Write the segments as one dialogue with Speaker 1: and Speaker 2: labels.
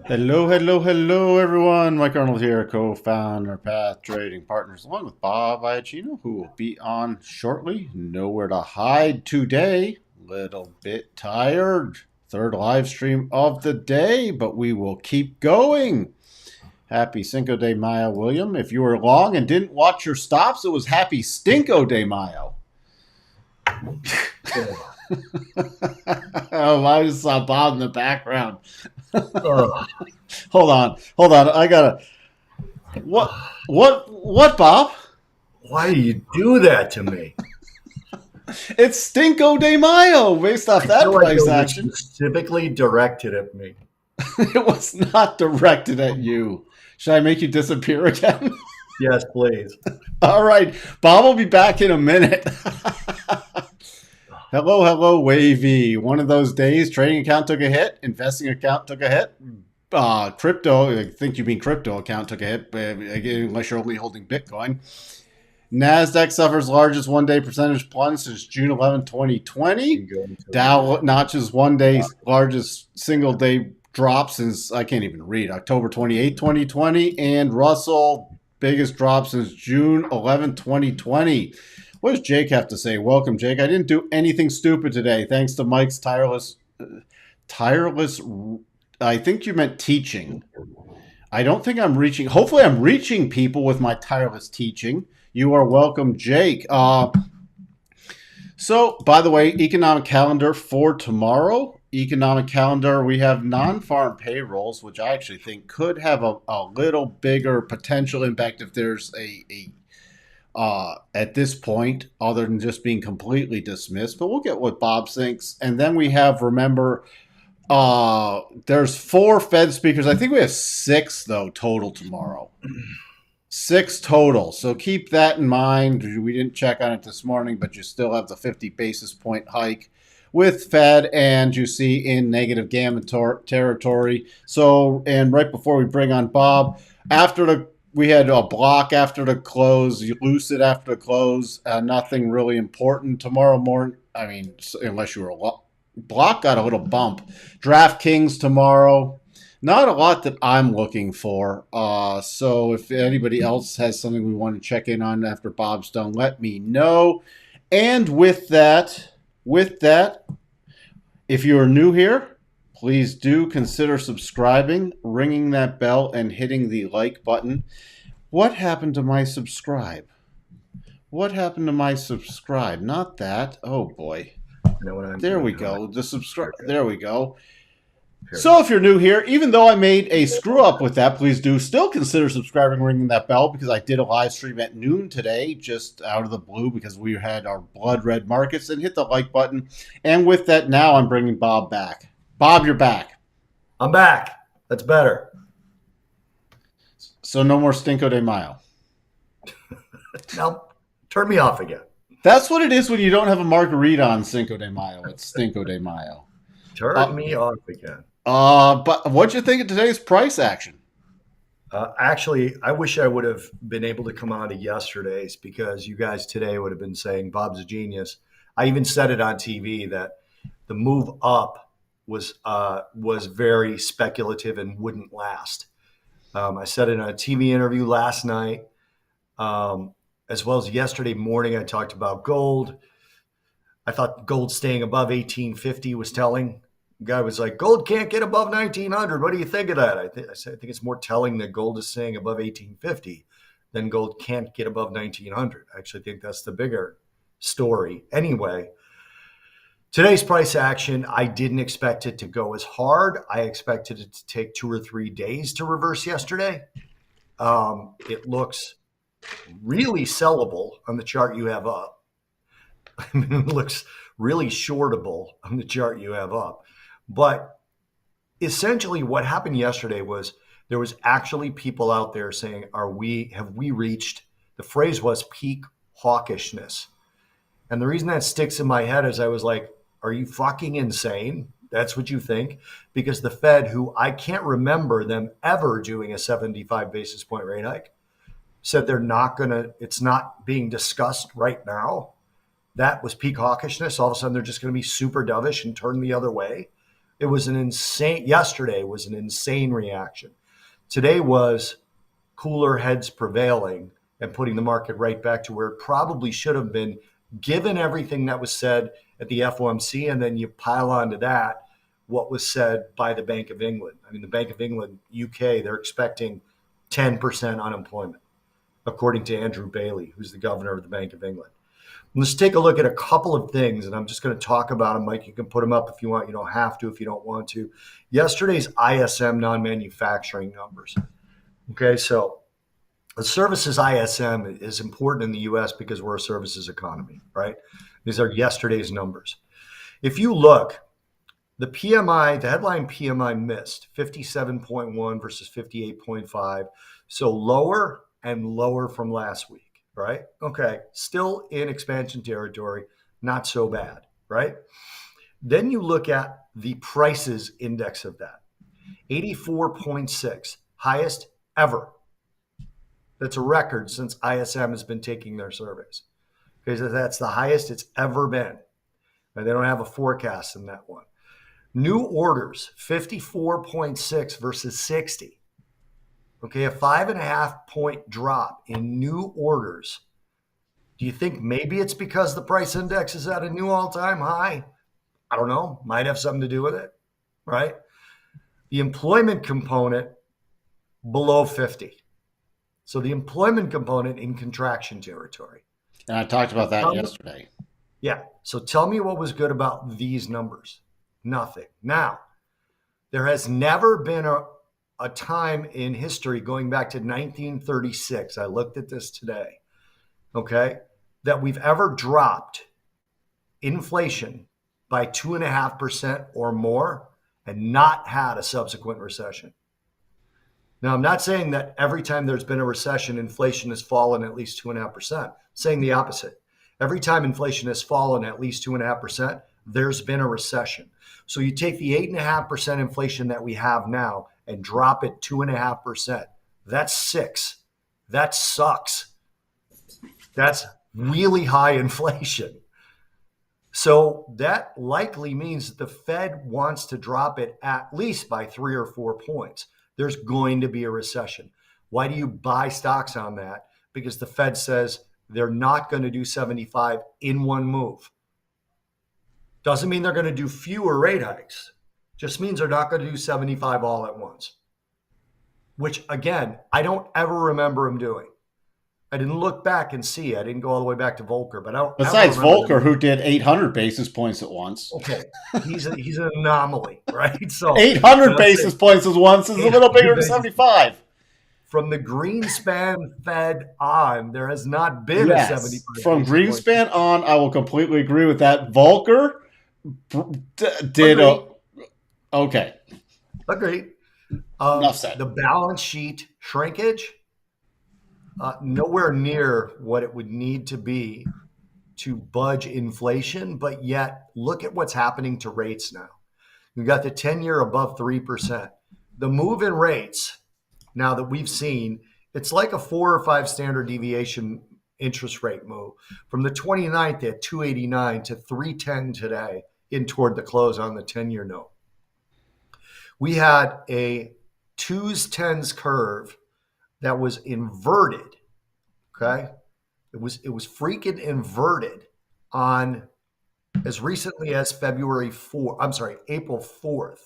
Speaker 1: Hello, hello, hello, everyone. Mike Arnold here, co-founder, Path Trading Partners, along with Bob Iacchino, who will be on shortly. Nowhere to hide today. Little bit tired. Third live stream of the day, but we will keep going. Happy Cinco de Mayo, William. If you were long and didn't watch your stops, it was Happy Stinko de Mayo. Oh, I just saw Bob in the background.
Speaker 2: Ugh.
Speaker 1: Hold on. I gotta. What, Bob?
Speaker 2: Why do you do that to me?
Speaker 1: It's Stinko de Mayo based off
Speaker 2: I
Speaker 1: that
Speaker 2: feel like it
Speaker 1: price
Speaker 2: was
Speaker 1: action.
Speaker 2: specifically directed at me.
Speaker 1: It was not directed at you. Should I make you disappear again?
Speaker 2: Yes, please.
Speaker 1: All right. Bob will be back in a minute. Hello, Wavy. One of those days, trading account took a hit, investing account took a hit. Crypto, I think you mean crypto account took a hit, unless you're only holding Bitcoin. Nasdaq suffers largest one-day percentage plunge since June 11, 2020. Dow notches one-day largest single-day drop since, I can't even read, October 28, 2020. And Russell, biggest drop since June 11, 2020. What does Jake have to say? Welcome, Jake. I didn't do anything stupid today, thanks to Mike's tireless, I think you meant teaching. I don't think I'm reaching. Hopefully, I'm reaching people with my tireless teaching. You are welcome, Jake. So, by the way, economic calendar for tomorrow. Economic calendar, we have non-farm payrolls, which I actually think could have a little bigger potential impact if there's at this point, other than just being completely dismissed. But we'll get what Bob thinks. And then we have, remember, there's 4 Fed speakers. I think we have 6 though total tomorrow. 6 total. So keep that in mind. We didn't check on it this morning, but you still have the 50 basis point hike with Fed, and you see in negative gamma territory. So, and right before we bring on Bob, we had a block after the close, lucid after the close, nothing really important. Tomorrow morning, I mean, unless you were block got a little bump. DraftKings tomorrow. Not a lot that I'm looking for. So if anybody else has something we want to check in on after Bob's done, let me know. And with that, if you are new here, please do consider subscribing, ringing that bell, and hitting the like button. What happened to my subscribe? What happened to my subscribe? Not that. Oh boy. There we go. The subscribe. There we go. So if you're new here, even though I made a screw up with that, please do still consider subscribing, ringing that bell, because I did a live stream at noon today, just out of the blue, because we had our blood red markets, and hit the like button. And with that, now I'm bringing Bob back. Bob, you're back.
Speaker 2: I'm back. That's better.
Speaker 1: So no more Stinko de Mayo.
Speaker 2: Now, turn me off again.
Speaker 1: That's what it is when you don't have a margarita on Cinco de Mayo. It's Stinko de Mayo.
Speaker 2: Turn me off again.
Speaker 1: But what'd you think of today's price action?
Speaker 2: Actually, I wish I would have been able to come on to yesterday's, because you guys today would have been saying Bob's a genius. I even said it on TV that the move up was very speculative and wouldn't last. I said it in a TV interview last night, as well as yesterday morning. I talked about gold. I thought gold staying above 1850 was telling. The guy was like, gold can't get above 1900. What do you think of that? I think it's more telling that gold is staying above 1850 than gold can't get above 1900. I actually think that's the bigger story. Anyway, today's price action, I didn't expect it to go as hard. I expected it to take 2 or 3 days to reverse yesterday. It looks really sellable on the chart you have up. I mean, it looks really shortable on the chart you have up. But essentially what happened yesterday was there was actually people out there saying, have we reached, the phrase was peak hawkishness. And the reason that sticks in my head is I was like, are you fucking insane? That's what you think? Because the Fed, who I can't remember them ever doing a 75 basis point rate hike, said it's not being discussed right now. That was peak hawkishness. All of a sudden, they're just going to be super dovish and turn the other way. It was an insane, yesterday was an insane reaction. Today was cooler heads prevailing and putting the market right back to where it probably should have been, given everything that was said at the FOMC. And then you pile onto that what was said by the Bank of England. I mean, the Bank of England, UK, they're expecting 10% unemployment, according to Andrew Bailey, who's the governor of the Bank of England. Let's take a look at a couple of things, and I'm just going to talk about them. Mike, you can put them up if you want. You don't have to if you don't want to. Yesterday's ISM non-manufacturing numbers. Okay, so the services ISM is important in the U.S. because we're a services economy, right? These are yesterday's numbers. If you look, the PMI, the headline PMI missed 57.1 versus 58.5, so lower and lower from last week. Right? Okay. Still in expansion territory. Not so bad. Right? Then you look at the prices index of that 84.6, highest ever. That's a record since ISM has been taking their surveys. Okay. So that's the highest it's ever been. And they don't have a forecast in that one. New orders 54.6 versus 60. Okay, a 5.5 point drop in new orders. Do you think maybe it's because the price index is at a new all-time high? I don't know. Might have something to do with it, right? The employment component below 50. So the employment component in contraction territory.
Speaker 1: And I talked about that yesterday.
Speaker 2: Yeah. So tell me what was good about these numbers. Nothing. Now, there has never been a time in history going back to 1936. I looked at this today, okay, that we've ever dropped inflation by 2.5% or more and not had a subsequent recession. Now, I'm not saying that every time there's been a recession, inflation has fallen at least 2.5%. I'm saying the opposite. Every time inflation has fallen at least 2.5%, there's been a recession. So you take the 8.5% inflation that we have now and drop it 2.5%. That's 6. That sucks. That's really high inflation. So that likely means that the Fed wants to drop it at least by 3 or 4 points. There's going to be a recession. Why do you buy stocks on that? Because the Fed says they're not going to do 75 in one move. Doesn't mean they're going to do fewer rate hikes. Just means they're not going to do 75 all at once. Which, again, I don't ever remember them doing. I didn't look back and see. I didn't go all the way back to Volcker. But I don't.
Speaker 1: Besides Volcker, who did 800 basis points at once.
Speaker 2: Okay, he's an anomaly, right? So
Speaker 1: 800 basis points at once is a little bigger than 75.
Speaker 2: From the Greenspan Fed on, there has not been a 75.
Speaker 1: From Greenspan on, I will completely agree with that. Volcker did okay.
Speaker 2: Agreed.
Speaker 1: Enough said.
Speaker 2: The balance sheet shrinkage, nowhere near what it would need to be to budge inflation, but yet look at what's happening to rates now. We've got the 10-year above 3%. The move in rates now that we've seen, it's like a 4 or 5 standard deviation interest rate move from the 29th at 289 to 310 today in toward the close on the 10-year note. We had a 2s 10s curve that was inverted. Okay. It was freaking inverted on as recently as April 4th.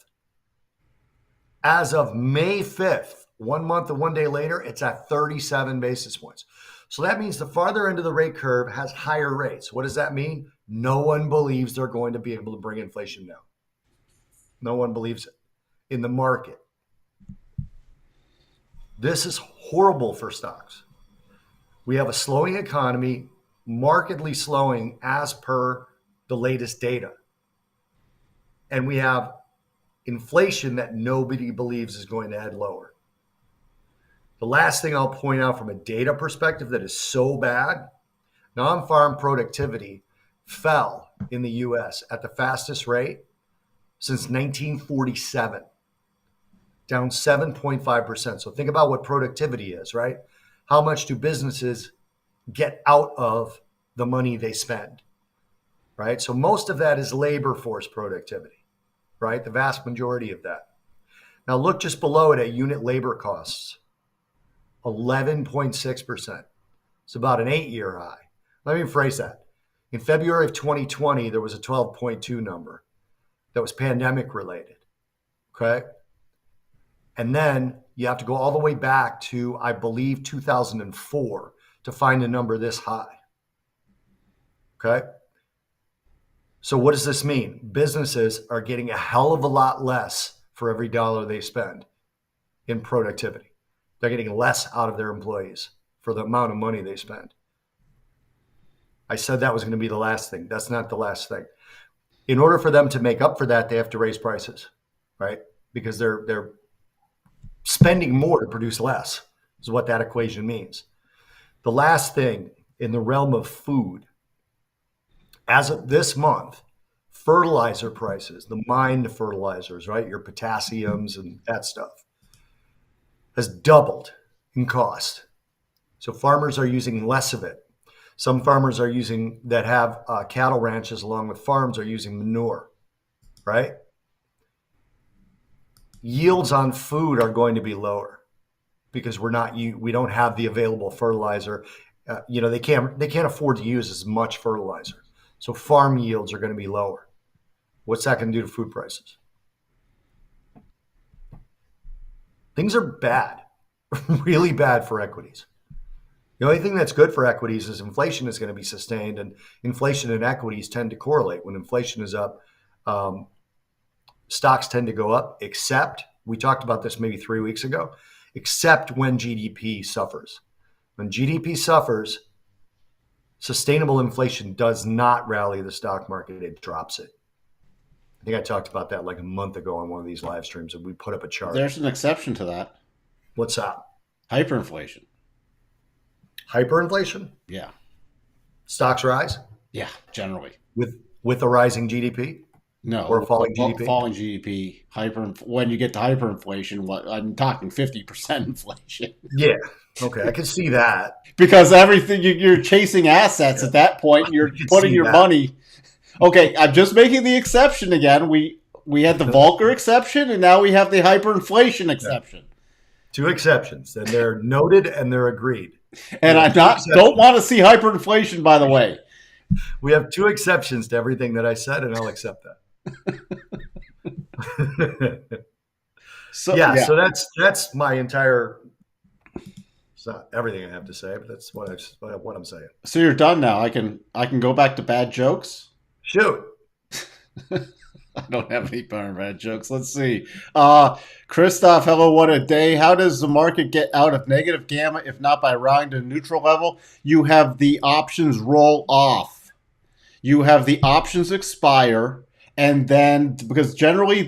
Speaker 2: As of May 5th, 1 month and 1 day later, it's at 37 basis points. So that means the farther end of the rate curve has higher rates. What does that mean? No one believes they're going to be able to bring inflation down. No one believes it in the market. This is horrible for stocks. We have a slowing economy, markedly slowing as per the latest data. And we have inflation that nobody believes is going to head lower. The last thing I'll point out from a data perspective that is so bad, non-farm productivity fell in the US at the fastest rate since 1947, down 7.5%. So think about what productivity is, right? How much do businesses get out of the money they spend, right? So most of that is labor force productivity. right? The vast majority of that. Now look just below it at unit labor costs, 11.6%. It's about an 8-year high. Let me rephrase that. In February of 2020, there was a 12.2 number that was pandemic related. Okay. And then you have to go all the way back to, I believe, 2004 to find a number this high. Okay. So what does this mean? Businesses are getting a hell of a lot less for every dollar they spend in productivity. They're getting less out of their employees for the amount of money they spend. I said that was going to be the last thing. That's not the last thing. In order for them to make up for that, they have to raise prices, right? Because they're spending more to produce less, is what that equation means. The last thing in the realm of food, as of this month, fertilizer prices, the mined fertilizers, right? Your potassiums and that stuff, has doubled in cost. So farmers are using less of it. Some farmers are using, that have cattle ranches along with farms, are using manure, right? Yields on food are going to be lower because we don't have the available fertilizer. They can't afford to use as much fertilizer. So farm yields are going to be lower. What's that going to do to food prices? Things are bad, really bad for equities. The only thing that's good for equities is inflation is going to be sustained, and inflation and equities tend to correlate. When inflation is up, stocks tend to go up, except, we talked about this maybe 3 weeks ago, except when GDP suffers. When GDP suffers, sustainable inflation does not rally the stock market, it drops it. I think I talked about that like a month ago on one of these live streams, and we put up a chart.
Speaker 1: There's an exception to that.
Speaker 2: What's that?
Speaker 1: Hyperinflation.
Speaker 2: Hyperinflation?
Speaker 1: Yeah.
Speaker 2: Stocks rise?
Speaker 1: Yeah, generally.
Speaker 2: With a rising GDP?
Speaker 1: No.
Speaker 2: Or a falling GDP?
Speaker 1: Falling GDP. When you get to hyperinflation, I'm talking 50% inflation.
Speaker 2: Yeah. Okay, I can see that.
Speaker 1: Because everything, you're chasing assets at that point. You're putting your money. Okay, I'm just making the exception again. We had the Volcker exception, and now we have the hyperinflation exception.
Speaker 2: Two exceptions, and they're noted and they're agreed.
Speaker 1: And I don't want to see hyperinflation, by the way.
Speaker 2: We have two exceptions to everything that I said, and I'll accept that. So that's my entire. It's not everything I have to say, but that's what I'm saying. So
Speaker 1: you're done now. I can go back to bad jokes.
Speaker 2: Shoot.
Speaker 1: I don't have any bad jokes. Let's see. Christoph, hello, what a day. How does the market get out of negative gamma if not by riding to neutral level? You have the options roll off. You have the options expire. And then, because generally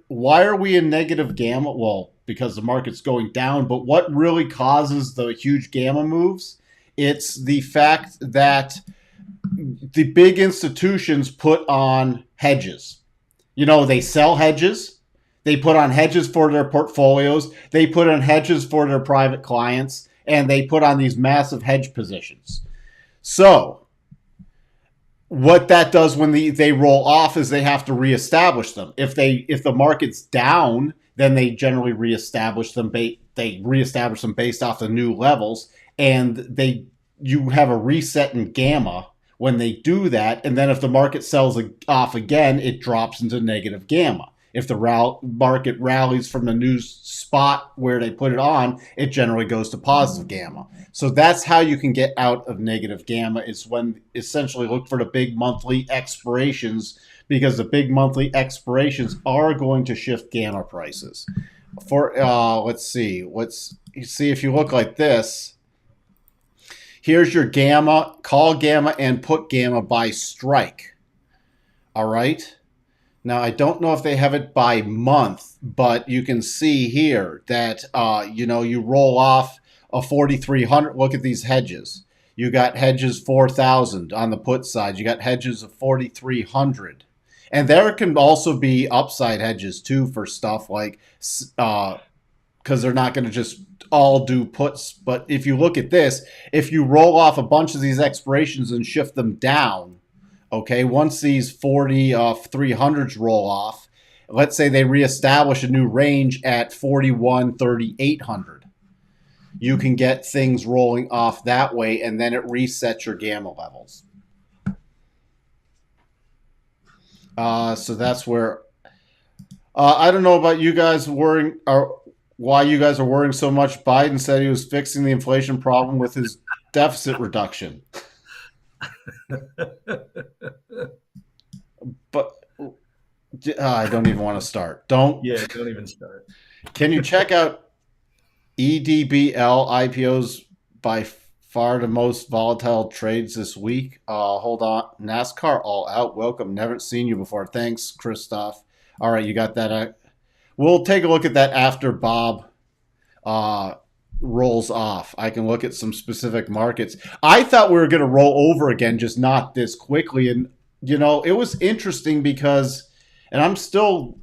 Speaker 1: why are we in negative gamma? Well, because the market's going down. But what really causes the huge gamma moves? It's the fact that the big institutions put on hedges. They sell hedges. They put on hedges for their portfolios. They put on hedges for their private clients. And they put on these massive hedge positions. So what that does when they roll off is they have to reestablish them. If the market's down, then they generally reestablish them. They reestablish them based off the new levels. And you have a reset in gamma when they do that, and then if the market sells off again, it drops into negative gamma. If the market rallies from the new spot where they put it on, it generally goes to positive gamma. So that's how you can get out of negative gamma, is when essentially look for the big monthly expirations, because the big monthly expirations are going to shift gamma prices. Let's see if you look like this. Here's your gamma, call gamma, and put gamma by strike. All right. Now, I don't know if they have it by month, but you can see here that, you roll off a 4,300. Look at these hedges. You got hedges 4,000 on the put side. You got hedges of 4,300. And there can also be upside hedges, too, for stuff like, because they're not going to just all do puts. But if you look at this, if you roll off a bunch of these expirations and shift them down, okay, once these 4,300s roll off, let's say they reestablish a new range at 41,3,800. You can get things rolling off that way, and then it resets your gamma levels. So that's where I don't know about you guys worrying, or why you guys are worrying so much. Biden said he was fixing the inflation problem with his deficit reduction. But I don't even want to start. Don't
Speaker 2: even start.
Speaker 1: Can you check out EDBL IPOs by far the most volatile trades this week? Hold on. NASCAR all out. Welcome. Never seen you before. Thanks, Christoph. All right, you got that. We'll take a look at that after Bob rolls off. I can look at some specific markets. I thought we were going to roll over again, just not this quickly. And, it was interesting because, and I'm still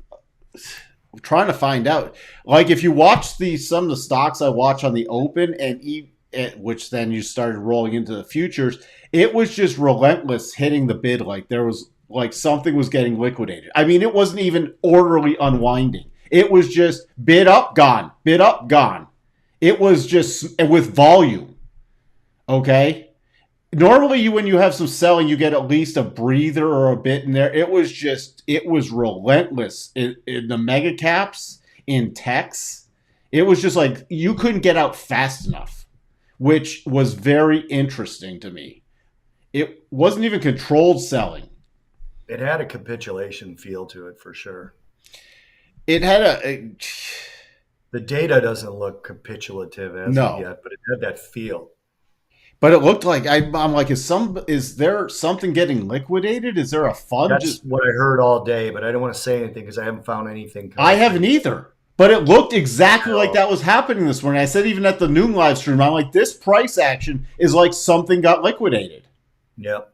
Speaker 1: trying to find out, like if you watch some of the stocks I watch on the open which then you started rolling into the futures, it was just relentless hitting the bid. Like there was like something was getting liquidated. I mean, it wasn't even orderly unwinding. It was just bid up, gone, bid up, gone. It was just with volume. Okay. Normally when you have some selling, you get at least a breather or a bit in there. It was relentless in the mega caps, in techs. It was just like you couldn't get out fast enough, which was very interesting to me. It wasn't even controlled selling.
Speaker 2: It had a capitulation feel to it for sure.
Speaker 1: It had
Speaker 2: the data doesn't look capitulative as of yet, but it had that feel.
Speaker 1: But it looked like I'm like, is there something getting liquidated? Is there a fund?
Speaker 2: That's what I heard all day, but I don't want to say anything because I haven't found anything.
Speaker 1: I haven't either. But it looked exactly like that was happening this morning. I said even at the noon live stream, I'm like, this price action is like something got liquidated.
Speaker 2: Yep.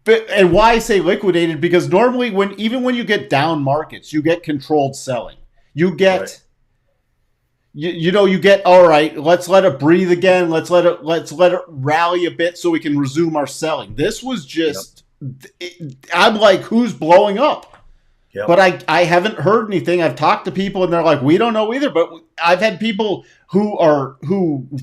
Speaker 1: And why I say liquidated, because normally even when you get down markets, you get controlled selling. You get, right. You get, all right, let's let it breathe again. Let's let it rally a bit so we can resume our selling. This was just, I'm like, who's blowing up? Yep. But I haven't heard anything. I've talked to people and they're like, we don't know either. But I've had people who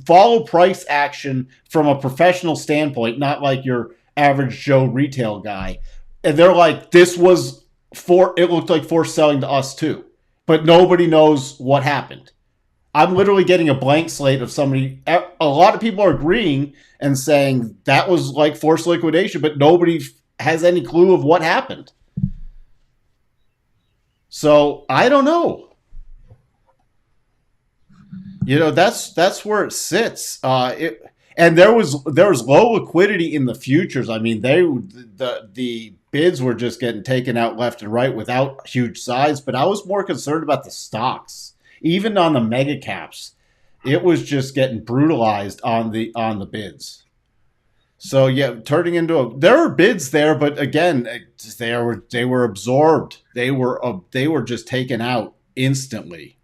Speaker 1: follow price action from a professional standpoint, not like your average Joe retail guy. And they're like, it looked like forced selling to us too. But nobody knows what happened. I'm literally getting a blank slate of somebody. A lot of people are agreeing and saying that was like forced liquidation, but nobody has any clue of what happened. So I don't know. That's where it sits. And there was low liquidity in the futures. I mean, the bids were just getting taken out left and right without huge size. But I was more concerned about the stocks. Even on the mega caps, it was just getting brutalized on the bids. So yeah, turning into there were bids there, but again, they were absorbed. They were just taken out instantly.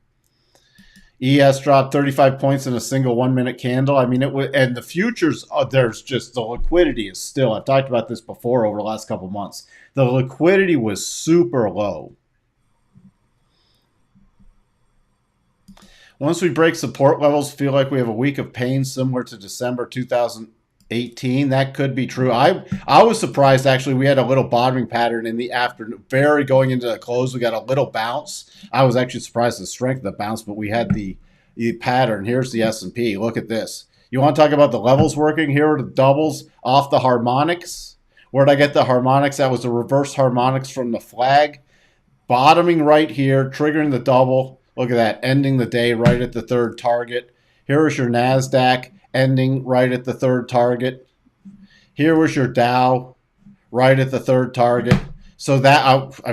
Speaker 1: ES dropped 35 points in a single 1 minute candle. I mean, it was, and the futures, there's just the liquidity is still. I've talked about this before over the last couple of months. The liquidity was super low. Once we break support levels, feel like we have a week of pain similar to December 2018. That could be true. I was surprised, actually. We had a little bottoming pattern in the afternoon. Very going into the close, we got a little bounce. I was actually surprised at the strength of the bounce, but we had the pattern. Here's the S&P. Look at this. You want to talk about the levels working? Here are the doubles off the harmonics. Where did I get the harmonics? That was the reverse harmonics from the flag. Bottoming right here, triggering the double. Look at that, ending the day right at the third target. Here is your Nasdaq ending right at the third target. Here was your Dow right at the third target. So that,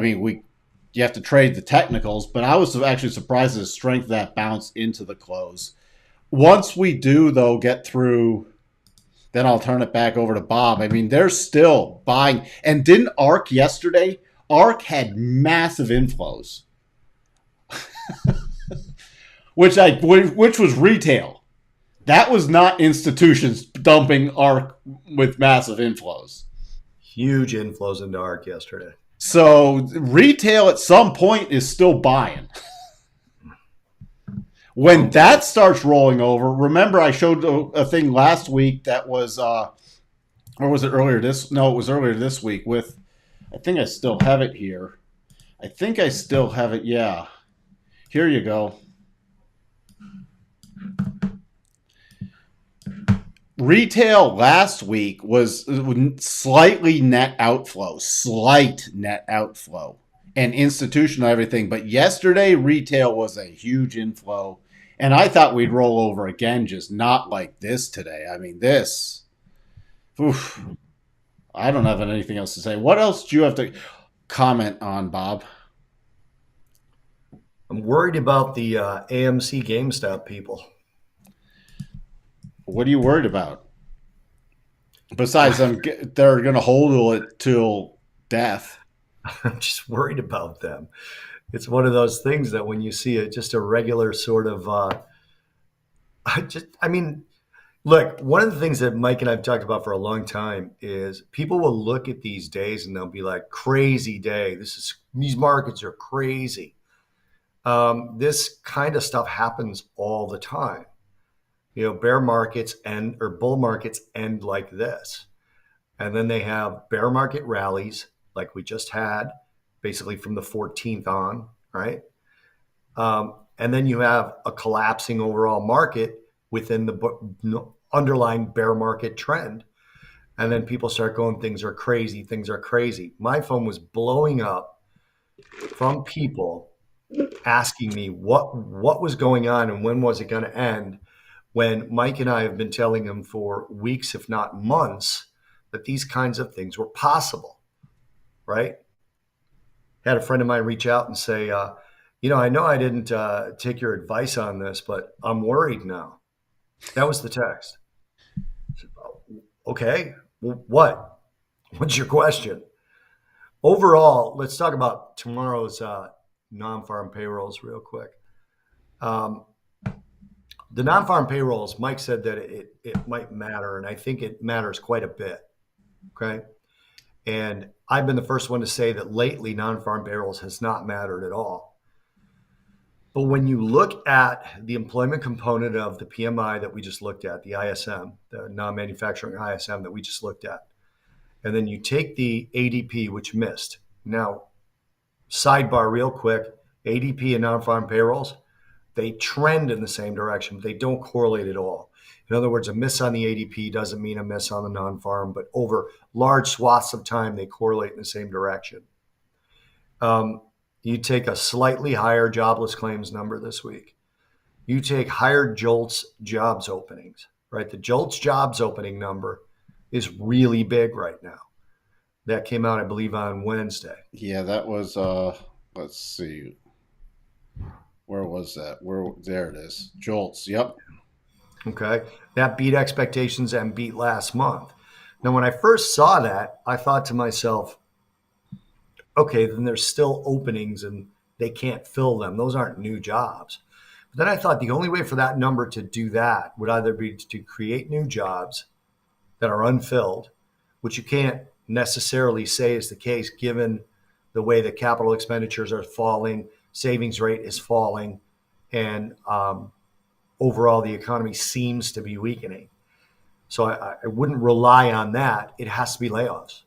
Speaker 1: you have to trade the technicals, but I was actually surprised at the strength of that bounce into the close. Once we do, though, get through, then I'll turn it back over to Bob. I mean, they're still buying. And didn't ARK yesterday? ARK had massive inflows. which was retail. That was not institutions dumping ARK with massive inflows.
Speaker 2: Huge inflows into ARK yesterday.
Speaker 1: So retail at some point is still buying. When that starts rolling over, remember I showed a thing last week that was, or was it earlier this? No, it was earlier this week with, I think I still have it here. I think I still have it. Yeah. Here you go. Retail last week was slightly net outflow, slight net outflow, and institutional everything. But yesterday, retail was a huge inflow. And I thought we'd roll over again, just not like this today. I mean, this. Oof, I don't have anything else to say. What else do you have to comment on, Bob?
Speaker 2: I'm worried about the AMC GameStop people.
Speaker 1: What are you worried about? Besides them, they're going to hold it till death.
Speaker 2: I'm just worried about them. It's one of those things that when you see it, just a regular sort of, I mean, look, one of the things that Mike and I've talked about for a long time is people will look at these days and they'll be like, crazy day. These markets are crazy. This kind of stuff happens all the time. Bear markets end or bull markets end like this. And then they have bear market rallies like we just had, basically from the 14th on, right? And then you have a collapsing overall market within the underlying bear market trend. And then people start going, things are crazy, things are crazy. My phone was blowing up from people asking me what was going on and when was it going to end, when Mike and I have been telling them for weeks, if not months, that these kinds of things were possible, right? Had a friend of mine reach out and say, I know I didn't take your advice on this, but I'm worried now. That was the text. Said, okay, well, what? What's your question? Overall, let's talk about tomorrow's non-farm payrolls real quick. The non-farm payrolls, Mike said that it might matter, and I think it matters quite a bit. Okay. And I've been the first one to say that lately non-farm payrolls has not mattered at all. But when you look at the employment component of the PMI that we just looked at, the ISM, the non-manufacturing ISM that we just looked at, and then you take the ADP, which missed. Now, sidebar real quick, ADP and non-farm payrolls, they trend in the same direction, but they don't correlate at all. In other words, a miss on the ADP doesn't mean a miss on the non-farm, but over large swaths of time, they correlate in the same direction. You take a slightly higher jobless claims number this week. You take higher JOLTS jobs openings, right? The JOLTS jobs opening number is really big right now. That came out, I believe, on Wednesday.
Speaker 1: Yeah, that was, let's see. Where was that? There it is. JOLTS. Yep.
Speaker 2: Okay. That beat expectations and beat last month. Now, when I first saw that, I thought to myself, okay, then there's still openings and they can't fill them. Those aren't new jobs. But then I thought the only way for that number to do that would either be to create new jobs that are unfilled, which you can't necessarily say is the case given the way that capital expenditures are falling, savings rate is falling, and overall the economy seems to be weakening. So I wouldn't rely on that. It has to be layoffs.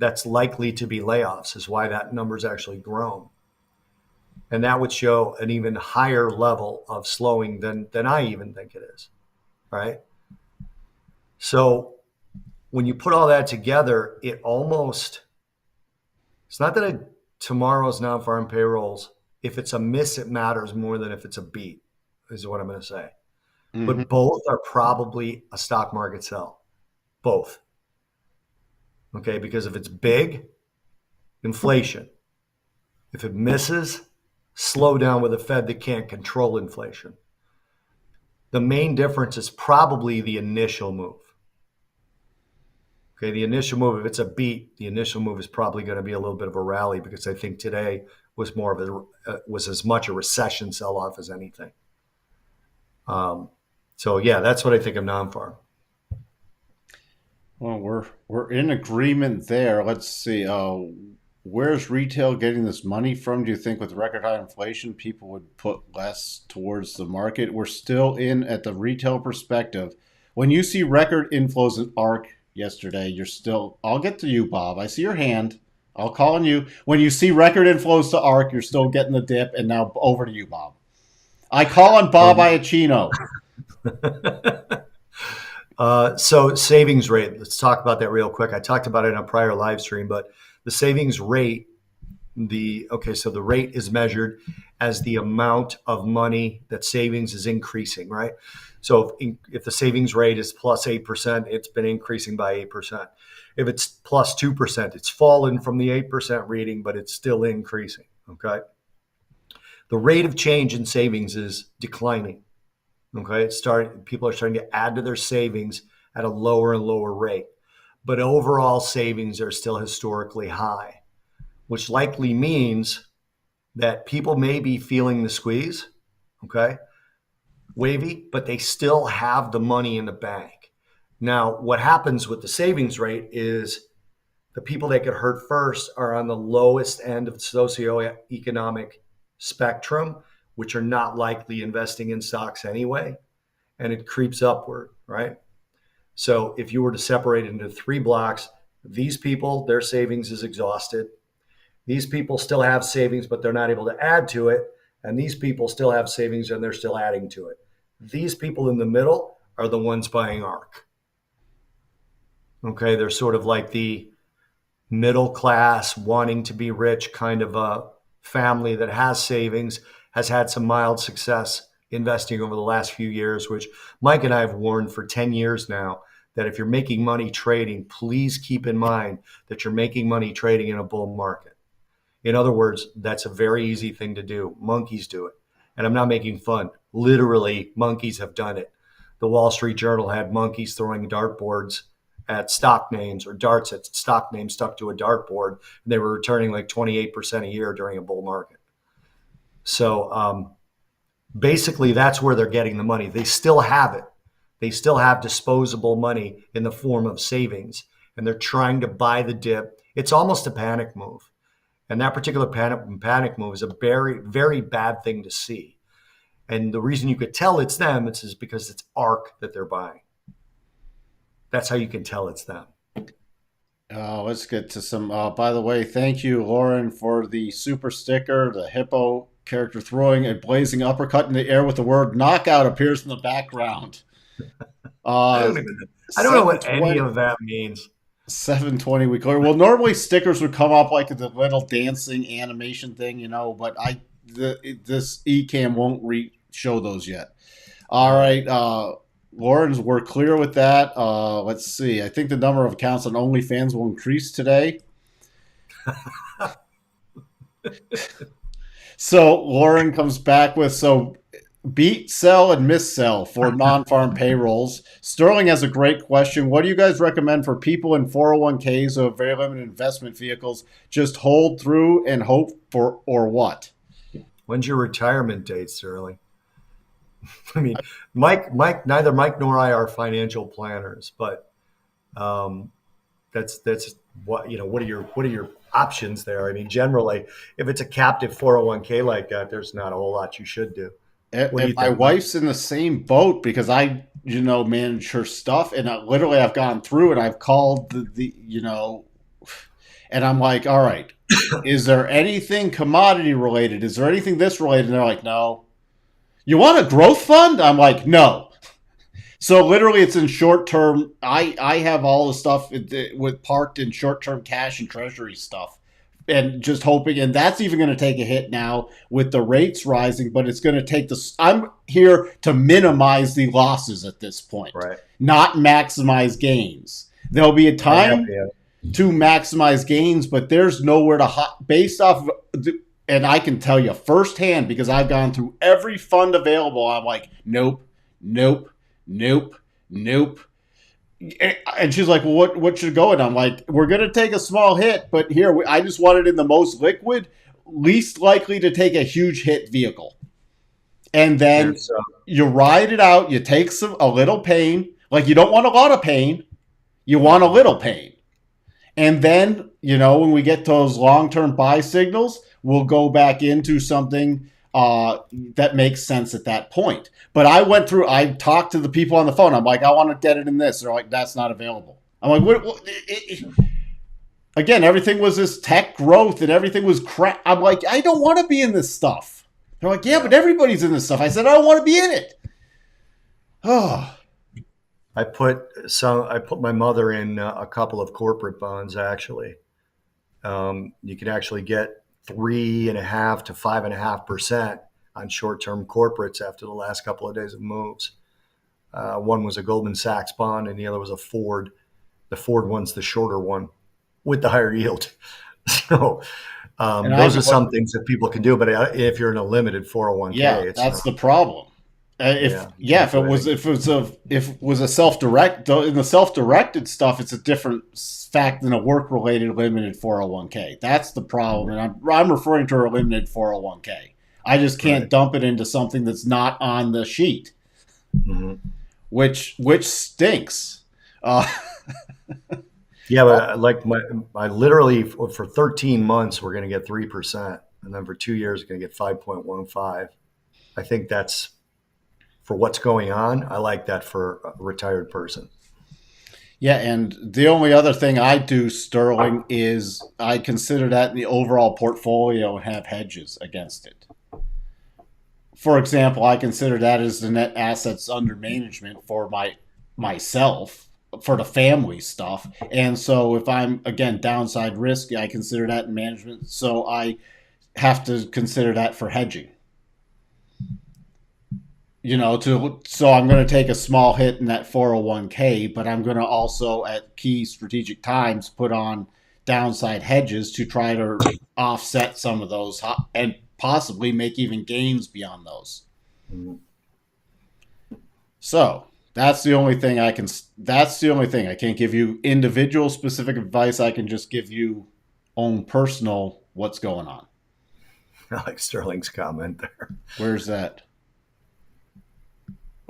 Speaker 2: That's likely to be layoffs is why that number's actually grown. And that would show an even higher level of slowing than I even think it is, right? So when you put all that together, it's not that tomorrow's non-farm payrolls, if it's a miss, it matters more than if it's a beat, is what I'm going to say. Mm-hmm. But both are probably a stock market sell. Both. Okay, because if it's big, inflation. If it misses, slow down with a Fed that can't control inflation. The main difference is probably the initial move. Okay, the initial move, if it's a beat, the initial move is probably going to be a little bit of a rally because I think today was was as much a recession sell-off as anything. So yeah, that's what I think of non-farm.
Speaker 1: Well, we're in agreement there. Let's see. Where's retail getting this money from? Do you think with record high inflation, people would put less towards the market? We're still in at the retail perspective. When you see record inflows in ARC yesterday, you're still. I'll get to you, Bob. I see your hand. I'll call on you. When you see record inflows to ARC, you're still getting the dip. And now over to you, Bob. I call on Bob
Speaker 2: Um,
Speaker 1: Iacchino.
Speaker 2: so savings rate, let's talk about that real quick. I talked about it in a prior live stream, but the savings rate, so the rate is measured as the amount of money that savings is increasing, right? So if the savings rate is plus 8%, it's been increasing by 8%. If it's plus 2%, it's fallen from the 8% reading, but it's still increasing. Okay. The rate of change in savings is declining. Okay. People are starting to add to their savings at a lower and lower rate, but overall savings are still historically high, which likely means that people may be feeling the squeeze. Okay. Wavy, but they still have the money in the bank. Now, what happens with the savings rate is the people that get hurt first are on the lowest end of the socioeconomic spectrum, which are not likely investing in stocks anyway, and it creeps upward, right? So if you were to separate it into three blocks, these people, their savings is exhausted. These people still have savings, but they're not able to add to it. And these people still have savings and they're still adding to it. These people in the middle are the ones buying ARC. Okay, they're sort of like the middle class, wanting to be rich kind of a family that has savings, has had some mild success investing over the last few years, which Mike and I have warned for 10 years now that if you're making money trading, please keep in mind that you're making money trading in a bull market. In other words, that's a very easy thing to do. Monkeys do it. And I'm not making fun. Literally, monkeys have done it. The Wall Street Journal had monkeys throwing dartboards at stock names or darts at stock names stuck to a dartboard. And they were returning like 28% a year during a bull market. So basically, that's where they're getting the money. They still have it. They still have disposable money in the form of savings. And they're trying to buy the dip. It's almost a panic move. And that particular panic move is a very, very bad thing to see. And the reason you could tell it's them is because it's ARC that they're buying. That's how you can tell it's them.
Speaker 1: Let's get to some. By the way, thank you, Lauren, for the super sticker. The hippo character throwing a blazing uppercut in the air with the word knockout appears in the background.
Speaker 2: I
Speaker 1: Uh,
Speaker 2: don't even. I don't know what any
Speaker 1: 720,
Speaker 2: of that means.
Speaker 1: 720 weekly. Well, normally stickers would come up like the little dancing animation thing, but this eCam won't show those yet. All
Speaker 2: All right.
Speaker 1: right, Lawrence, we're clear with that. Let's see. I think the number of accounts on OnlyFans will increase today. So Lauren comes back with beat, sell, and miss sell for non-farm payrolls. Sterling has a great question. What do you guys recommend for people in 401ks or very limited investment vehicles? Just hold through and hope for, or what?
Speaker 2: When's your retirement date, Sterling? I mean, neither Mike nor I are financial planners, but um, that's what are your options there? I mean, generally, if it's a captive 401k like that, there's not a whole lot you should do. What do
Speaker 1: And
Speaker 2: you
Speaker 1: my
Speaker 2: think, Mike?
Speaker 1: wife's in the same boat because manage her stuff, and literally I've gone through and I've called and I'm like, all right, is there anything commodity related? Is there anything this related? And they're like, no. You want a growth fund? I'm like, no. So literally, it's in short term. I have all the stuff with parked in short term cash and treasury stuff, and just hoping. And that's even going to take a hit now with the rates rising. But it's going to take the. I'm here to minimize the losses at this point,
Speaker 2: Right.
Speaker 1: not maximize gains. There'll be a
Speaker 2: I have
Speaker 1: time
Speaker 2: you.
Speaker 1: to maximize gains, but there's nowhere to based off of and I can tell you firsthand because I've gone through every fund available. I'm like, nope, nope, nope, nope. And she's like, well, what should go in? I'm like, we're gonna take a small hit, but here I just want it in the most liquid, least likely to take a huge hit vehicle. And then
Speaker 2: There's
Speaker 1: you ride it out. You take a little pain. Like you don't want a lot of pain. You want a little pain. And then, when we get those long-term buy signals, we'll go back into something that makes sense at that point. But I talked to the people on the phone. I'm like, I want to get it in this. They're like, that's not available. I'm like, again, everything was this tech growth and everything was crap. I'm like, I don't want to be in this stuff. They're like, yeah, but everybody's in this stuff. I said, I don't want to be in it. Oh.
Speaker 2: I put my mother in a couple of corporate bonds. Actually, you can actually get 3.5% to 5.5% on short-term corporates after the last couple of days of moves. One was a Goldman Sachs bond, and the other was a Ford. The Ford one's the shorter one with the higher yield. So those are some things that people can do. But if you're in a limited 401k,
Speaker 1: that's the problem. If it was a self-direct, in the self-directed stuff, it's a different fact than a work-related limited 401k. That's the problem, and I'm referring to a limited 401k. I just can't dump it into something that's not on the sheet, which stinks.
Speaker 2: Yeah, but I literally for 13 months we're going to get 3%, and then for 2 years we're going to get 5.15. I think that's. For what's going on, I like that for a retired person.
Speaker 1: Yeah, and the only other thing I do, Sterling, is I consider that in the overall portfolio and have hedges against it. For example, I consider that as the net assets under management for myself, for the family stuff. And so if I'm, again, downside risk, I consider that in management. So I have to consider that for hedging. So I'm going to take a small hit in that 401k, but I'm going to also at key strategic times put on downside hedges to try to offset some of those and possibly make even gains beyond those. So that's the only thing I can't give you individual specific advice. I can just give you own personal what's going on.
Speaker 2: I like Sterling's comment there.
Speaker 1: Where's that?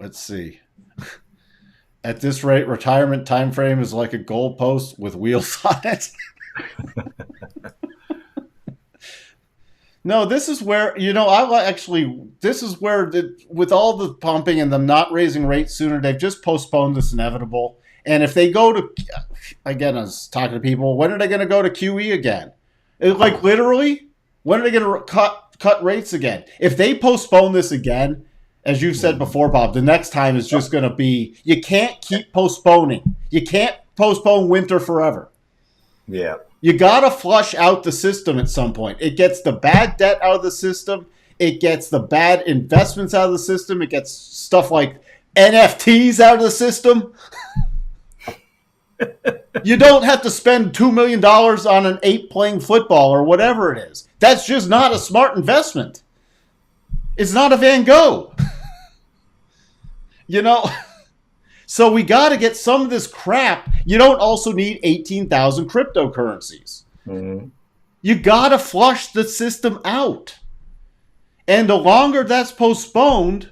Speaker 1: Let's see. At this rate, retirement time frame is like a goalpost with wheels on it. No, this is where, with all the pumping and them not raising rates sooner, they've just postponed this inevitable. And if they go to, again, I was talking to people, when are they going to go to QE again? Like literally, when are they going to cut rates again? If they postpone this again, as you've said before, Bob, the next time is just going to be, you can't keep postponing. You can't postpone winter forever.
Speaker 2: Yeah.
Speaker 1: You got to flush out the system at some point. It gets the bad debt out of the system. It gets the bad investments out of the system. It gets stuff like NFTs out of the system. You don't have to spend $2 million on an ape playing football or whatever it is. That's just not a smart investment. It's not a Van Gogh. So we got to get some of this crap. You don't also need 18,000 cryptocurrencies. Mm-hmm. You got to flush the system out. And the longer that's postponed,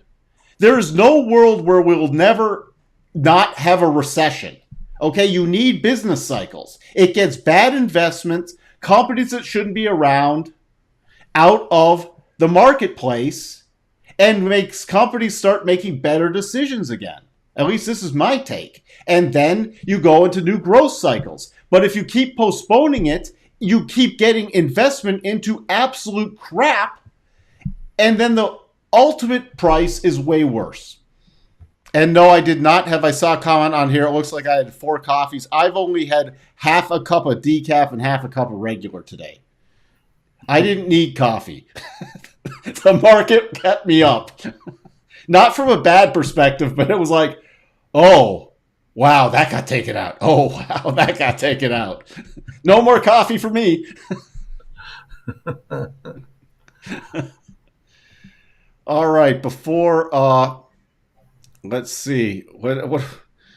Speaker 1: there is no world where we'll never not have a recession. Okay, you need business cycles. It gets bad investments, companies that shouldn't be around, out of the marketplace, and makes companies start making better decisions again. At least this is my take. And then you go into new growth cycles. But if you keep postponing it, you keep getting investment into absolute crap, and then the ultimate price is way worse. And no, I did not have, I saw a comment on here, it looks like I had 4 coffees. I've only had half a cup of decaf and half a cup of regular today. I didn't need coffee. The market kept me up. Not from a bad perspective, but it was like, oh, wow, that got taken out. Oh, wow, that got taken out. No more coffee for me. All right, before, let's see. What?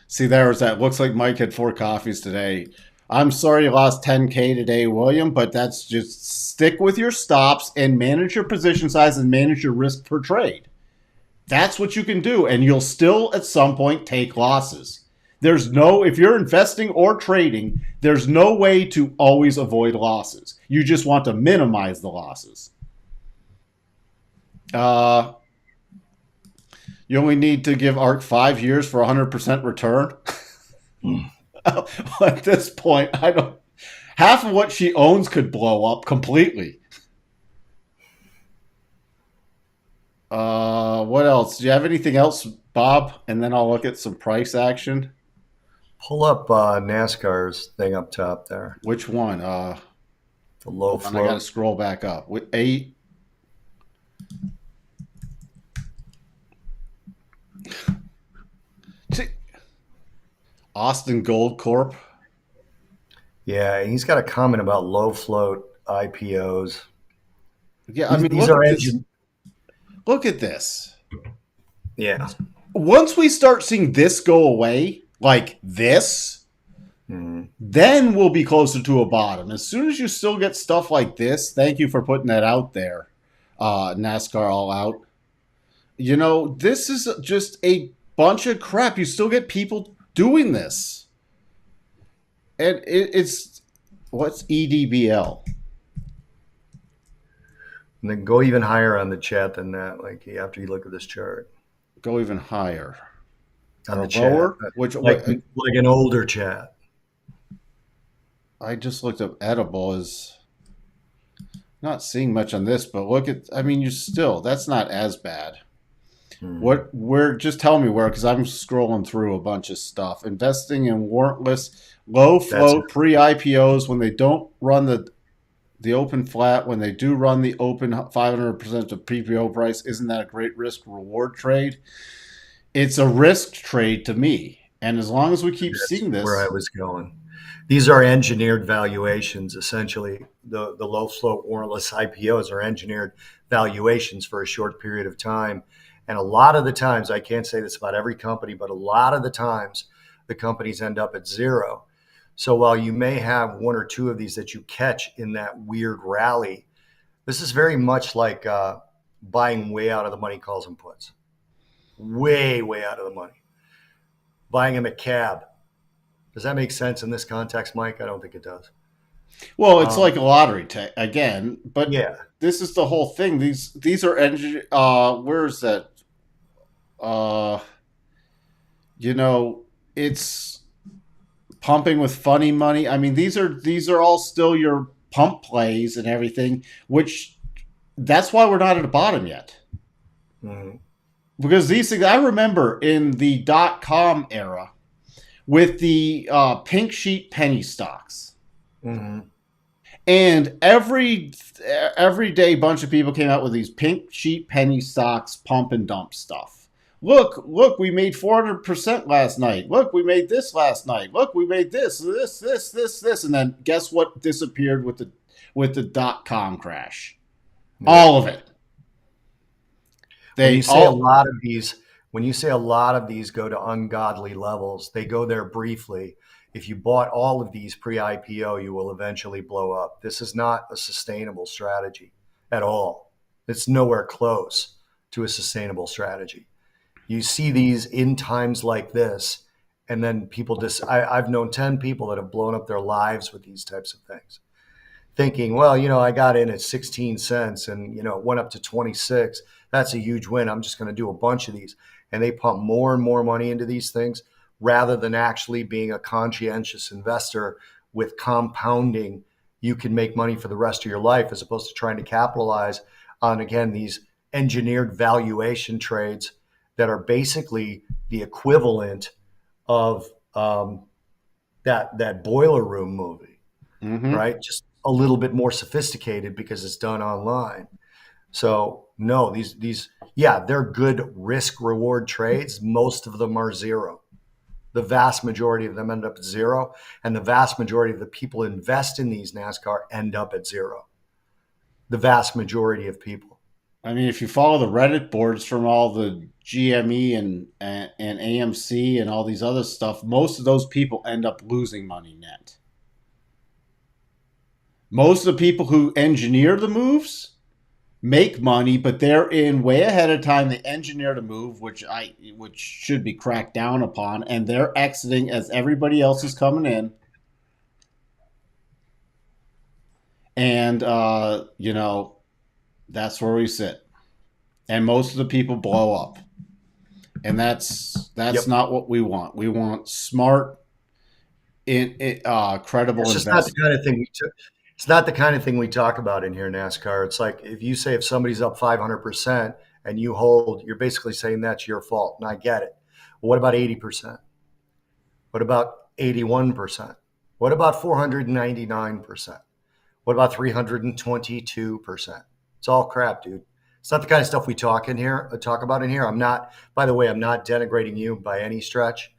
Speaker 1: See, there was that. Looks like Mike had 4 coffees today. I'm sorry you lost 10K today, William, but that's just stick with your stops and manage your position size and manage your risk per trade. That's what you can do, and you'll still at some point take losses. There's no, if you're investing or trading, there's no way to always avoid losses. You just want to minimize the losses. Uh, you only need to give ARK 5 years for 100% return. At this point, I don't. Half of what she owns could blow up completely. What else? Do you have anything else, Bob? And then I'll look at some price action.
Speaker 2: Pull up NASCAR's thing up top there.
Speaker 1: Which one?
Speaker 2: The low
Speaker 1: Hold on, I got to
Speaker 2: float.
Speaker 1: scroll back up. With eight. Austin Gold Corp.
Speaker 2: Yeah, he's got a comment about low float IPOs.
Speaker 1: Yeah, I
Speaker 2: These,
Speaker 1: mean,
Speaker 2: these are
Speaker 1: look at this.
Speaker 2: Yeah.
Speaker 1: Once we start seeing this go away, like this, then we'll be closer to a bottom. As soon as you still get stuff like this, thank you for putting that out there, NASCAR All Out. You know, this is just a bunch of crap. You still get people doing this. And it's, what's EDBL?
Speaker 2: And then go even higher on the chat than that. Like after you look at this chart,
Speaker 1: Go even higher.
Speaker 2: on
Speaker 1: Or
Speaker 2: the chat,
Speaker 1: lower? Which,
Speaker 2: like an older chat.
Speaker 1: I just looked up edible is not seeing much on this, but look at, I mean, you still, that's not as bad. Where, just tell me where, because I'm scrolling through a bunch of stuff. Investing in warrantless, low float pre IPOs when they don't run the open flat, when they do run the open 500% of PPO price, isn't that a great risk reward trade? It's a risk trade to me. And as long as we keep seeing this,
Speaker 2: where I was going. These are engineered valuations, essentially. The low float warrantless IPOs are engineered valuations for a short period of time. And a lot of the times, I can't say this about every company, but a lot of the times the companies end up at zero. So while you may have one or two of these that you catch in that weird rally, this is very much like buying way out of the money calls and puts. Way, way out of the money. Buying them at cab. Does that make sense in this context, Mike? I don't think it does.
Speaker 1: well, it's like a lottery again, but
Speaker 2: Yeah.
Speaker 1: this is the whole thing. These are where is that? Uh, you know, it's pumping with funny money. I mean, these are all still your pump plays and everything, which that's why we're not at the bottom yet. Because these things, I remember in the .com era with the pink sheet penny stocks, and every day bunch of people came out with these pink sheet penny stocks pump and dump stuff. Look, we made 400% last night. Look, we made this last night. Look, we made this, and then guess what disappeared with the .com crash? All of it.
Speaker 2: When you say a lot of these go to ungodly levels, they go there briefly. If you bought all of these pre-IPO, you will eventually blow up. This is not a sustainable strategy at all. It's nowhere close to a sustainable strategy. You see these in times like this, and then people I've known 10 people that have blown up their lives with these types of things, thinking, well, I got in at 16 cents and, it went up to 26. That's a huge win. I'm just going to do a bunch of these. And they pump more and more money into these things rather than actually being a conscientious investor with compounding. You can make money for the rest of your life as opposed to trying to capitalize on, again, these engineered valuation trades that are basically the equivalent of that Boiler Room movie, right? Just a little bit more sophisticated because it's done online. So no, they're good risk reward trades. Most of them are zero. The vast majority of them end up at zero, and the vast majority of the people who invest in these NASCAR end up at zero. The vast majority of people.
Speaker 1: I mean, if you follow the Reddit boards from all the GME and AMC and all these other stuff, most of those people end up losing money net. Most of the people who engineer the moves make money, but they're in way ahead of time. They engineered a move, which should be cracked down upon, and they're exiting as everybody else is coming in. And that's where we sit. And most of the people blow up, and that's
Speaker 2: Yep.
Speaker 1: not what we want. We want smart, credible
Speaker 2: It's just not the
Speaker 1: investment.
Speaker 2: kind of thing we took. It's not the kind of thing we talk about in here, NASCAR. It's like if you say if somebody's up 500% and you hold, you're basically saying that's your fault. And I get it. Well, what about 80%? What about 81%? What about 499%? What about 322%? It's all crap, dude. It's not the kind of stuff we talk about in here. I'm not, by the way, I'm not denigrating you by any stretch.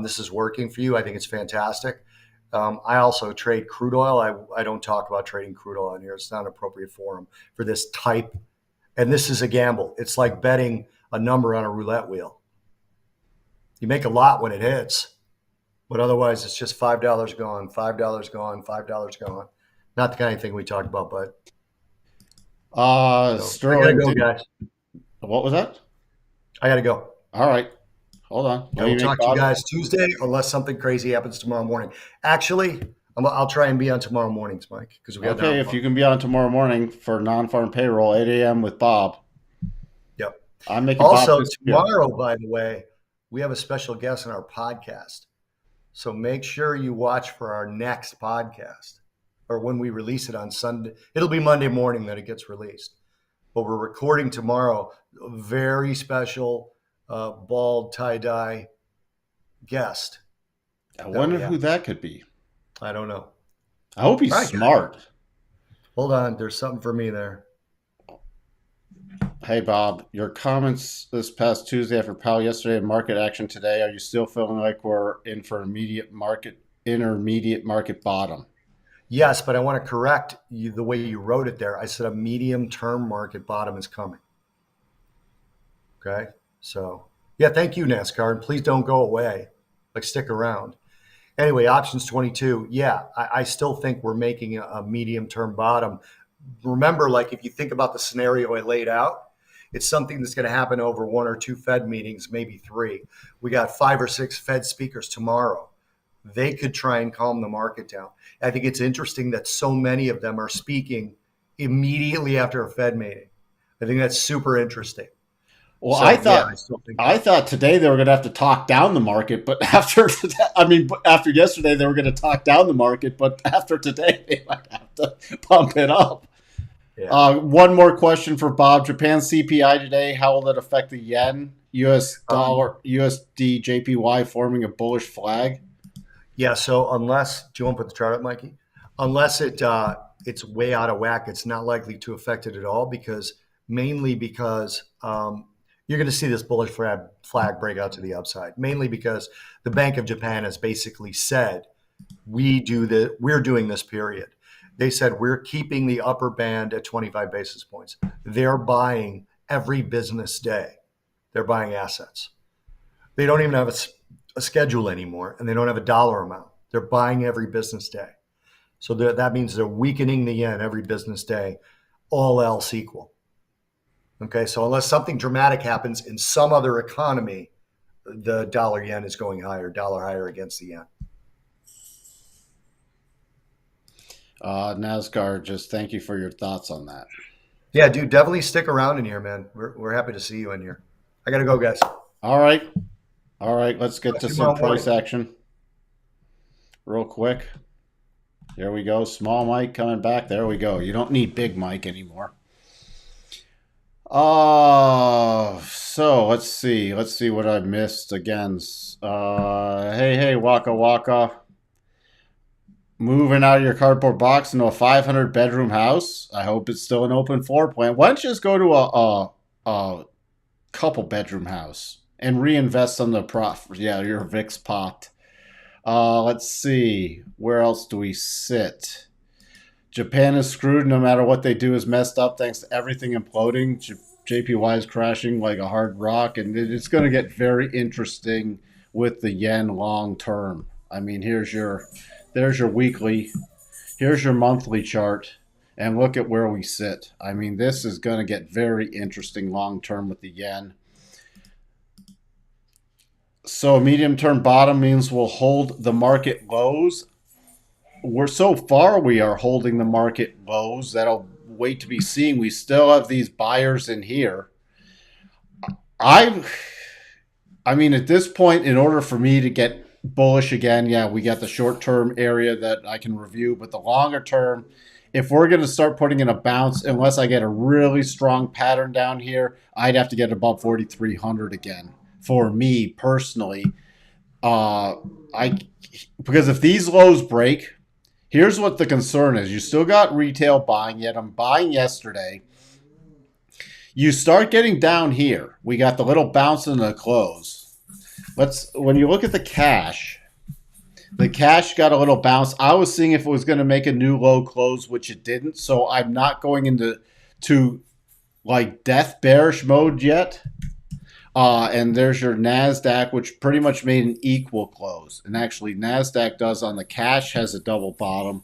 Speaker 2: This is working for you. I think it's fantastic. I also trade crude oil. I don't talk about trading crude oil in here. It's not an appropriate forum for this type. And this is a gamble. It's like betting a number on a roulette wheel. You make a lot when it hits, but otherwise it's just $5 gone, $5 gone, $5 gone. Not the kind of thing we talk about, but so I gotta
Speaker 1: Sterling,
Speaker 2: go, guys.
Speaker 1: what was that?
Speaker 2: I gotta go.
Speaker 1: All right, hold on.
Speaker 2: I
Speaker 1: Let me
Speaker 2: will
Speaker 1: make
Speaker 2: talk to you
Speaker 1: Bob.
Speaker 2: guys Tuesday unless something crazy happens tomorrow morning. Actually, I'll try and be on tomorrow mornings, Mike, because we got
Speaker 1: Okay, if
Speaker 2: non-farm.
Speaker 1: you can be on tomorrow morning for non-farm payroll, 8 a.m. with Bob.
Speaker 2: Yep.
Speaker 1: I'm making Bob
Speaker 2: Also,
Speaker 1: disappear.
Speaker 2: tomorrow, by the way, we have a special guest on our podcast. So make sure you watch for our next podcast or when we release it on Sunday. It'll be Monday morning that it gets released. But we're recording tomorrow a very special bald tie-dye guest
Speaker 1: I
Speaker 2: that we
Speaker 1: wonder
Speaker 2: have.
Speaker 1: who that could be.
Speaker 2: I don't know.
Speaker 1: I hope he's
Speaker 2: All right, guys.
Speaker 1: smart.
Speaker 2: Hold on. There's something for me there.
Speaker 1: Hey, Bob, your comments this past Tuesday after Powell yesterday and market action today, are you still feeling like we're in for intermediate market bottom?
Speaker 2: Yes, but I want to correct you the way you wrote it there. I said a medium-term market bottom is coming. Okay. So, yeah, thank you, NASCAR. And please don't go away. Like, stick around. Anyway, options 22. Yeah, I still think we're making a medium term bottom. Remember, like, if you think about the scenario I laid out, it's something that's going to happen over one or two Fed meetings, maybe three. We got 5 or 6 Fed speakers tomorrow. They could try and calm the market down. I think it's interesting that so many of them are speaking immediately after a Fed meeting. I think that's super interesting.
Speaker 1: Well, I
Speaker 2: So, yeah, I
Speaker 1: thought
Speaker 2: still think
Speaker 1: I thought today they were going to have to talk down the market, but after yesterday they were going to talk down the market, but after today they might have to pump it up.
Speaker 2: yeah.
Speaker 1: One more question for Bob. Japan CPI today. How will it affect the yen? U.S.
Speaker 2: Um,
Speaker 1: dollar, USD, JPY forming a bullish flag.
Speaker 2: Yeah. So unless, do you want to put the chart up, Mikey? Unless it's way out of whack, it's not likely to affect it at all because mainly because you're going to see this bullish flag break out to the upside. Mainly because the Bank of Japan has basically said we're doing this period. They said we're keeping the upper band at 25 basis points. They're buying every business day. They're buying assets. They don't even have a schedule anymore, and they don't have a dollar amount. They're buying every business day. So that means they're weakening the yen every business day, all else equal. Okay, so unless something dramatic happens in some other economy, the dollar yen is going higher, dollar higher against the yen.
Speaker 1: NASCAR, just thank you for your thoughts on that.
Speaker 2: Yeah, dude, definitely stick around in here, man. We're happy to see you in here. I got to go, guys.
Speaker 1: All right. All right. Let's get
Speaker 2: Talk
Speaker 1: to
Speaker 2: to you
Speaker 1: some
Speaker 2: tomorrow
Speaker 1: price
Speaker 2: morning.
Speaker 1: action real quick. There we go. Small Mike coming back. There we go. You don't need Big Mike anymore. So let's see. Let's see what I missed again. Hey, Waka Waka. Moving out of your cardboard box into a 500 bedroom house. I hope it's still an open floor plan. Why don't you just go to a couple bedroom house and reinvest some of the profit? Yeah, your VIX popped. Let's see. Where else do we sit? Japan is screwed. No matter what they do is messed up thanks to everything imploding. JPY is crashing like a hard rock, and it's going to get very interesting with the yen long term. I mean, there's your weekly, here's your monthly chart, And look at where we sit. I mean, this is going to get very interesting long term with the yen. So medium term bottom means we'll hold the market lows. We're so far we are holding the market lows. That'll wait to be seen. We still have these buyers in here. I I mean, at this point, in order for me to get bullish again, yeah, we got the short term area that I can review, but the longer term, if we're going to start putting in a bounce, unless I get a really strong pattern down here, I'd have to get above 4,300 again for me personally. Uh, I because if these lows break, here's what the concern is: you still got retail buying. Yet I'm buying yesterday. You start getting down here. We got the little bounce in the close. When you look at the cash got a little bounce. I was seeing if it was going to make a new low close, which it didn't. So I'm not going into like death bearish mode yet. And there's your Nasdaq, which pretty much made an equal close. And actually, Nasdaq does on the cash has a double bottom.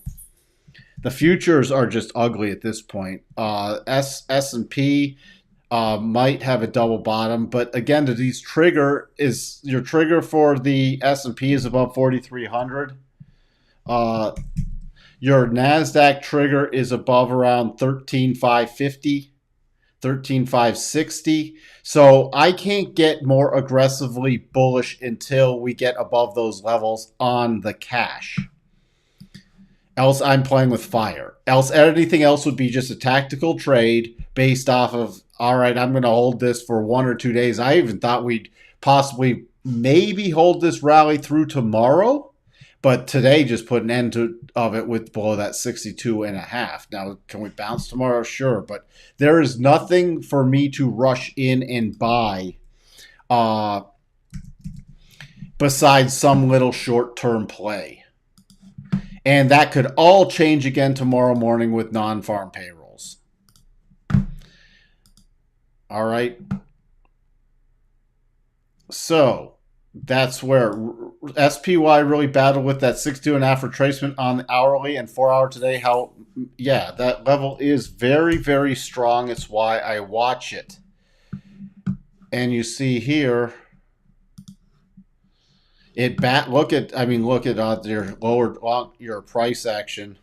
Speaker 1: The futures are just ugly at this point. S&P might have a double bottom, but again, these your trigger for the S&P is above 4,300. Your Nasdaq trigger is above around 13,550, 13,560. So I can't get more aggressively bullish until we get above those levels on the cash. Else I'm playing with fire. Else anything else would be just a tactical trade based off of, all right, I'm going to hold this for 1 or 2 days. I even thought we'd possibly maybe hold this rally through tomorrow, but today just put an end of it with below that 62.5. Now, can we bounce tomorrow? Sure, but there is nothing for me to rush in and buy besides some little short-term play. And that could all change again tomorrow morning with non-farm payrolls. All right. So that's where SPY really battled with that 62.5 retracement on the hourly and 4 hour today. Yeah, that level is very, very strong. It's why I watch it. And you see here, look at your price action.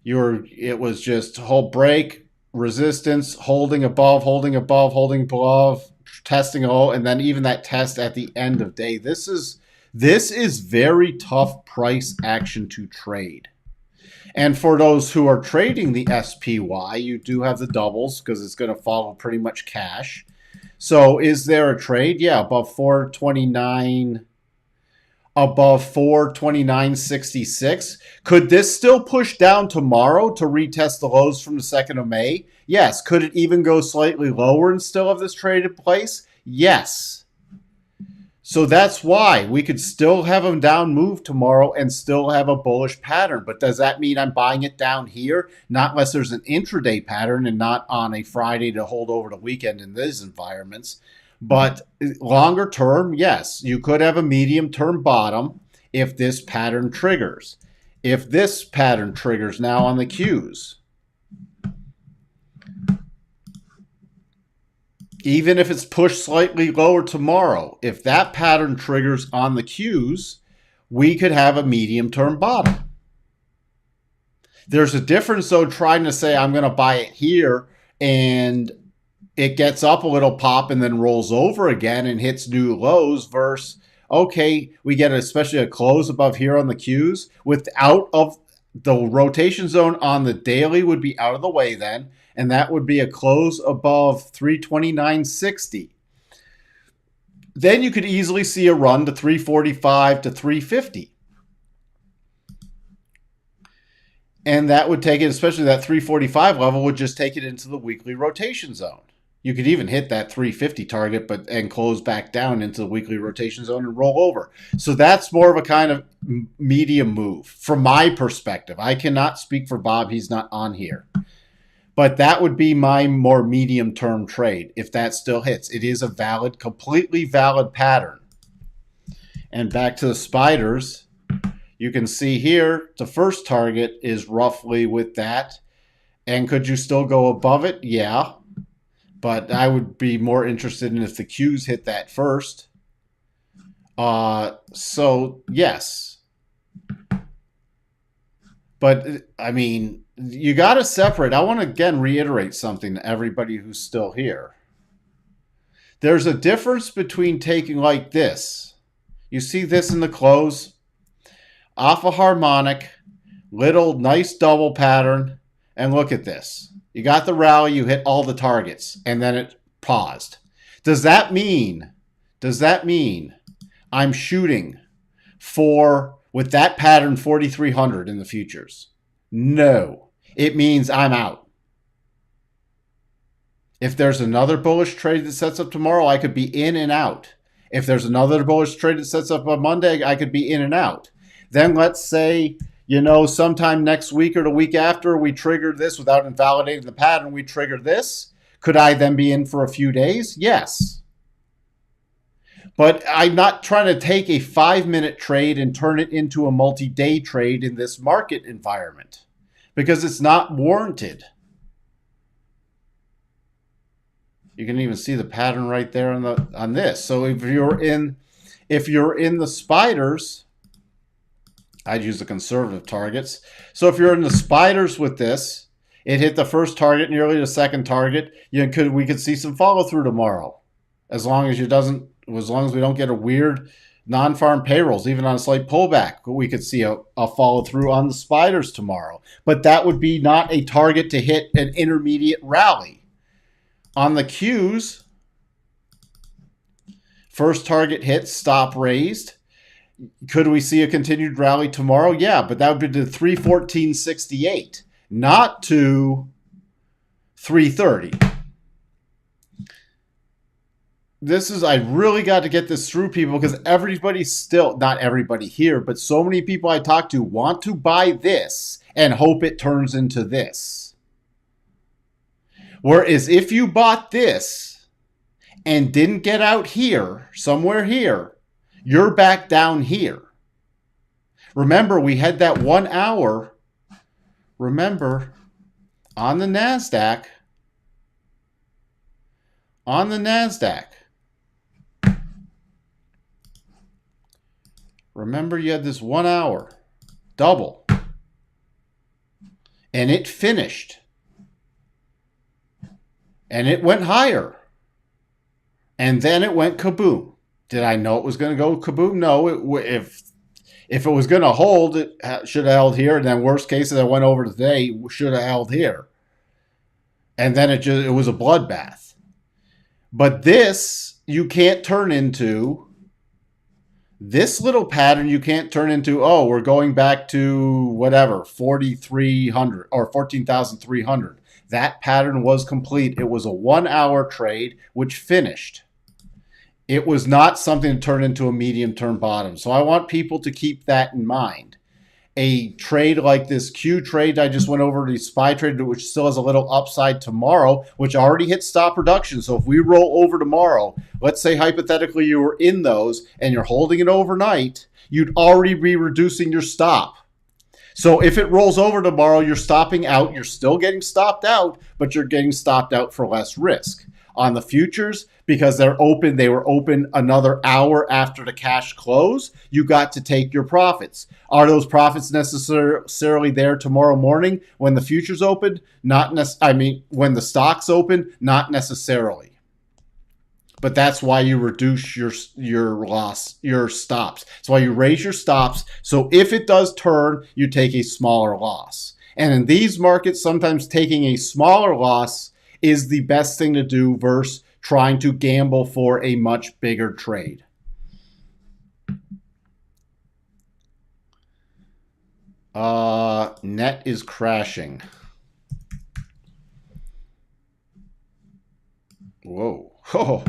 Speaker 1: It was just whole break, resistance, holding above, holding below, testing low, and then even that test at the end of day. This is very tough price action to trade. And for those who are trading the SPY, you do have the doubles because it's going to follow pretty much cash. So is there a trade? Yeah, above 429, above 429.66. Could this still push down tomorrow to retest the lows from the 2nd of May? Yes. Could it even go slightly lower and still have this trade in place? Yes. So that's why we could still have a down move tomorrow and still have a bullish pattern. But does that mean I'm buying it down here? Not unless there's an intraday pattern and not on a Friday to hold over the weekend in these environments. But longer term, yes, you could have a medium term bottom if this pattern triggers. If this pattern triggers now on the Qs, even if it's pushed slightly lower tomorrow, if that pattern triggers on the Qs, we could have a medium-term bottom. There's a difference, though, trying to say I'm going to buy it here and it gets up a little pop and then rolls over again and hits new lows versus, okay, we get especially a close above here on the Qs without of the rotation zone on the daily would be out of the way then. And that would be a close above 329.60. Then you could easily see a run to 345 to 350. And that would take it, especially that 345 level, would just take it into the weekly rotation zone. You could even hit that 350 target and close back down into the weekly rotation zone and roll over. So that's more of a kind of medium move from my perspective. I cannot speak for Bob. He's not on here. But that would be my more medium-term trade if that still hits. It is a completely valid pattern. And back to the spiders, You can see here the first target is roughly with that. And could you still go above it? Yeah. But I would be more interested in if the Qs hit that first. So, yes. But, I mean, you got to separate. I want to, again, reiterate something to everybody who's still here. There's a difference between taking like this. You see this in the close? Off a harmonic, little nice double pattern, and look at this. You got the rally, you hit all the targets, and then it paused. Does that mean I'm shooting for, with that pattern, 4,300 in the futures? No. It means I'm out. If there's another bullish trade that sets up tomorrow, I could be in and out. If there's another bullish trade that sets up on Monday, I could be in and out. Then let's say, sometime next week or the week after, we trigger this without invalidating the pattern, we trigger this. Could I then be in for a few days? Yes. But I'm not trying to take a 5-minute trade and turn it into a multi-day trade in this market environment because it's not warranted. You can even see the pattern right there on this. So if you're in the spiders, I'd use the conservative targets. So if you're in the spiders with this, it hit the first target, nearly the second target. We could see some follow through tomorrow, as long as we don't get a weird non-farm payrolls, even on a slight pullback. We could see a follow through on the spiders tomorrow, but that would be not a target to hit an intermediate rally. On the Qs, first target hit, stop raised. Could we see a continued rally tomorrow? Yeah, but that would be to 314.68, not to 330. I really got to get this through, people, because everybody's still, not everybody here, but so many people I talk to want to buy this and hope it turns into this. Whereas if you bought this and didn't get out here, somewhere here, you're back down here. Remember, we had that 1 hour, on the Nasdaq. Remember, you had this 1 hour double, and it finished. And it went higher. And then it went kaboom. Did I know it was going to go kaboom? No. If it was going to hold, it should have held here. And then worst case, it went over today, should have held here. And then it was a bloodbath. But this, you can't turn into, this little pattern, you can't turn into, we're going back to whatever, 4,300 or 14,300. That pattern was complete. It was a 1 hour trade, which finished. It was not something to turn into a medium-term bottom. So I want people to keep that in mind. A trade like this Q trade I just went over, the SPY trade, which still has a little upside tomorrow, which already hit stop production. So if we roll over tomorrow, let's say hypothetically you were in those and you're holding it overnight, you'd already be reducing your stop. So if it rolls over tomorrow, you're stopping out. You're still getting stopped out, but you're getting stopped out for less risk. On the futures, because they were open another hour after the cash close, you got to take your profits. Are those profits necessarily there tomorrow morning when the futures open? When the stocks open? Not necessarily. But that's why you reduce your loss, your stops. That's why you raise your stops. So if it does turn, you take a smaller loss. And in these markets, sometimes taking a smaller loss is the best thing to do versus trying to gamble for a much bigger trade. Net is crashing. Whoa. Oh.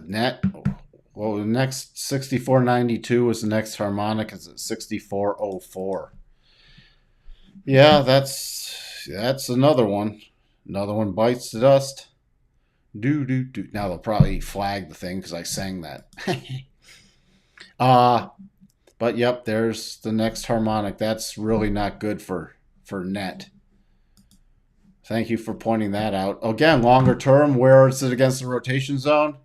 Speaker 1: Net. Well, the next 64.92 is the next harmonic. It's at 64.04. Yeah, that's another one. Another one bites the dust. Do, do, do. Now they'll probably flag the thing because I sang that. uh, but yep, there's the next harmonic. That's really not good for net. Thank you for pointing that out. Again, longer term, where is it against the rotation zone?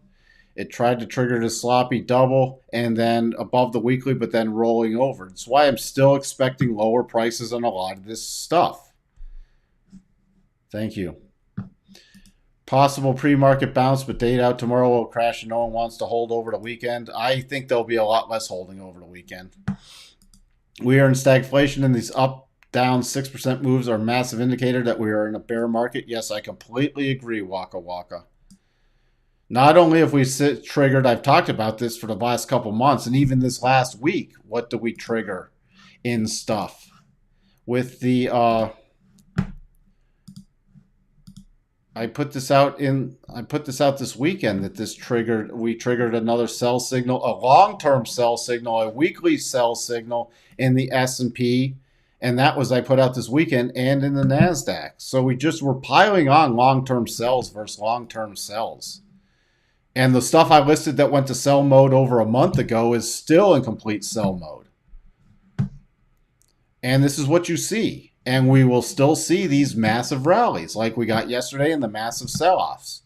Speaker 1: It tried to trigger the sloppy double and then above the weekly, but then rolling over. That's why I'm still expecting lower prices on a lot of this stuff. Thank you. Possible pre-market bounce, but date out tomorrow will crash and no one wants to hold over the weekend. I think there'll be a lot less holding over the weekend. We are in stagflation, and these up, down 6% moves are a massive indicator that we are in a bear market. Yes, I completely agree, Waka Waka. Not only have we triggered, I've talked about this for the last couple months, and even this last week, what do we trigger in stuff? With the, I put this out this weekend that we triggered another sell signal, a long-term sell signal, a weekly sell signal in the S&P, and that was I put out this weekend and in the Nasdaq. So we just were piling on long-term sells versus long-term sells. And the stuff I listed that went to sell mode over a month ago is still in complete sell mode. And this is what you see. And we will still see these massive rallies like we got yesterday and the massive sell-offs.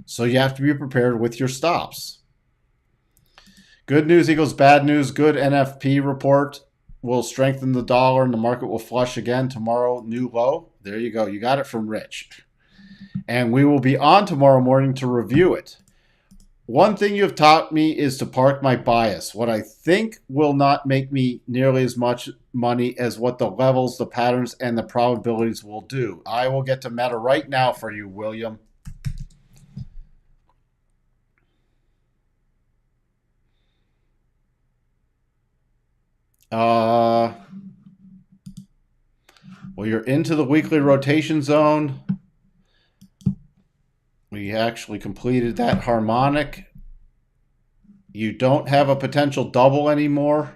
Speaker 1: So you have to be prepared with your stops. Good news equals bad news. Good NFP report will strengthen the dollar and the market will flush again tomorrow. New low. There you go. You got it from Rich. And we will be on tomorrow morning to review it. One thing you have taught me is to park my bias. What I think will not make me nearly as much money as what the levels, the patterns, and the probabilities will do. I will get to meta right now for you, William. Well, you're into the weekly rotation zone. We actually completed that harmonic. You don't have a potential double anymore.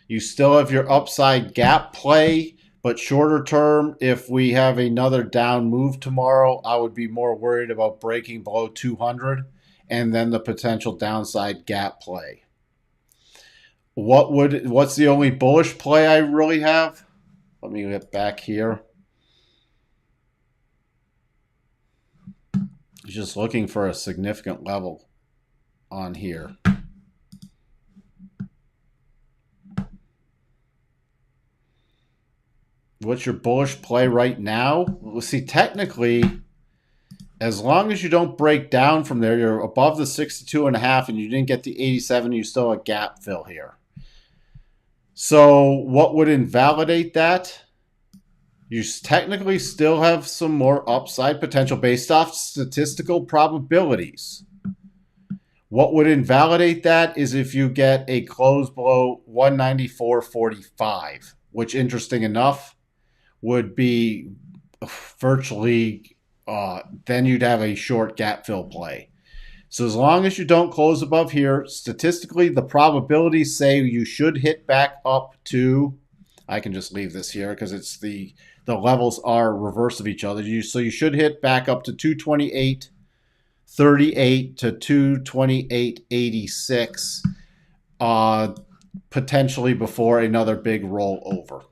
Speaker 1: You still have your upside gap play, but shorter term, if we have another down move tomorrow, I would be more worried about breaking below 200 and then the potential downside gap play. What's the only bullish play I really have? Let me get back here. Just looking for a significant level on here. What's your bullish play right now? Well, see, technically, as long as you don't break down from there, you're above the 62.5 and you didn't get the 87, you still have a gap fill here. So what would invalidate that? You technically still have some more upside potential based off statistical probabilities. What would invalidate that is if you get a close below 194.45, which, interesting enough, would be virtually, then you'd have a short gap fill play. So as long as you don't close above here, statistically, the probabilities say you should hit back up to, I can just leave this here because it's the levels are reverse of each other. So you should hit back up to 228.38 to 228.86, potentially before another big rollover.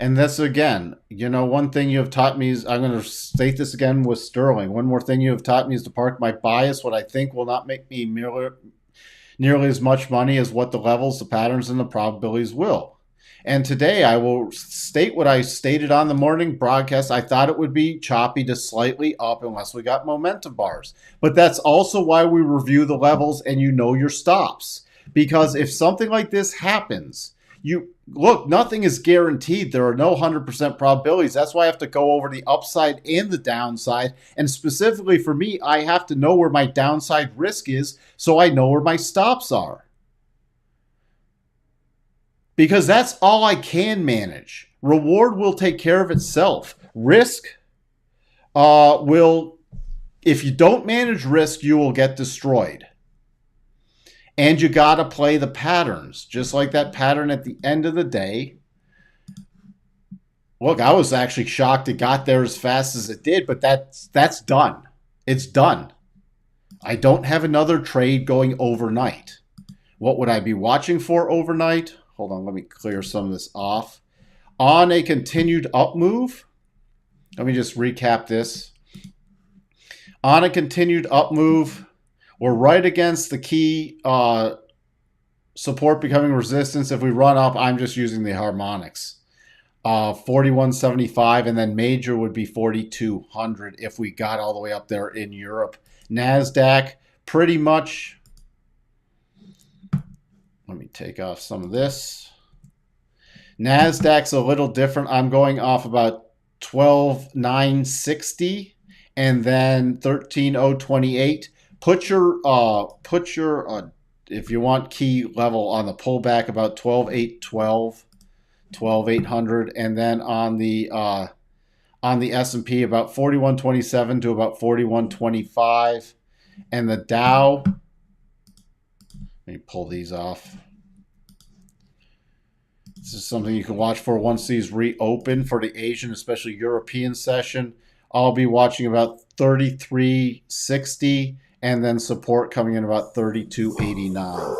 Speaker 1: And this again, one thing you have taught me is, I'm going to state this again with Sterling. One more thing you have taught me is to park my bias. What I think will not make me nearly as much money as what the levels, the patterns, and the probabilities will. And today I will state what I stated on the morning broadcast. I thought it would be choppy to slightly up unless we got momentum bars. But that's also why we review the levels and your stops. Because if something like this happens, nothing is guaranteed. There are no 100% probabilities. That's why I have to go over the upside and the downside. And specifically for me, I have to know where my downside risk is so I know where my stops are. Because that's all I can manage. Reward will take care of itself. Risk if you don't manage risk, you will get destroyed. And you got to play the patterns, just like that pattern at the end of the day. Look, I was actually shocked it got there as fast as it did, but that's done. It's done. I don't have another trade going overnight. What would I be watching for overnight? Hold on, let me clear some of this off. On a continued up move, let me just recap this. On a continued up move, we're right against the key support becoming resistance. If we run up, I'm just using the harmonics. 4175, and then major would be 4200 if we got all the way up there in Europe. Nasdaq, pretty much. Let me take off some of this. Nasdaq's a little different. I'm going off about 12,960 and then 13,028. Put your if you want key level on the pullback about 12,812. 12,800, and then on the S&P about 4127 to about 4125, and the Dow. Let me pull these off. This is something you can watch for once these reopen for the Asian, especially European session. I'll be watching about 3360, and then support coming in about 3289.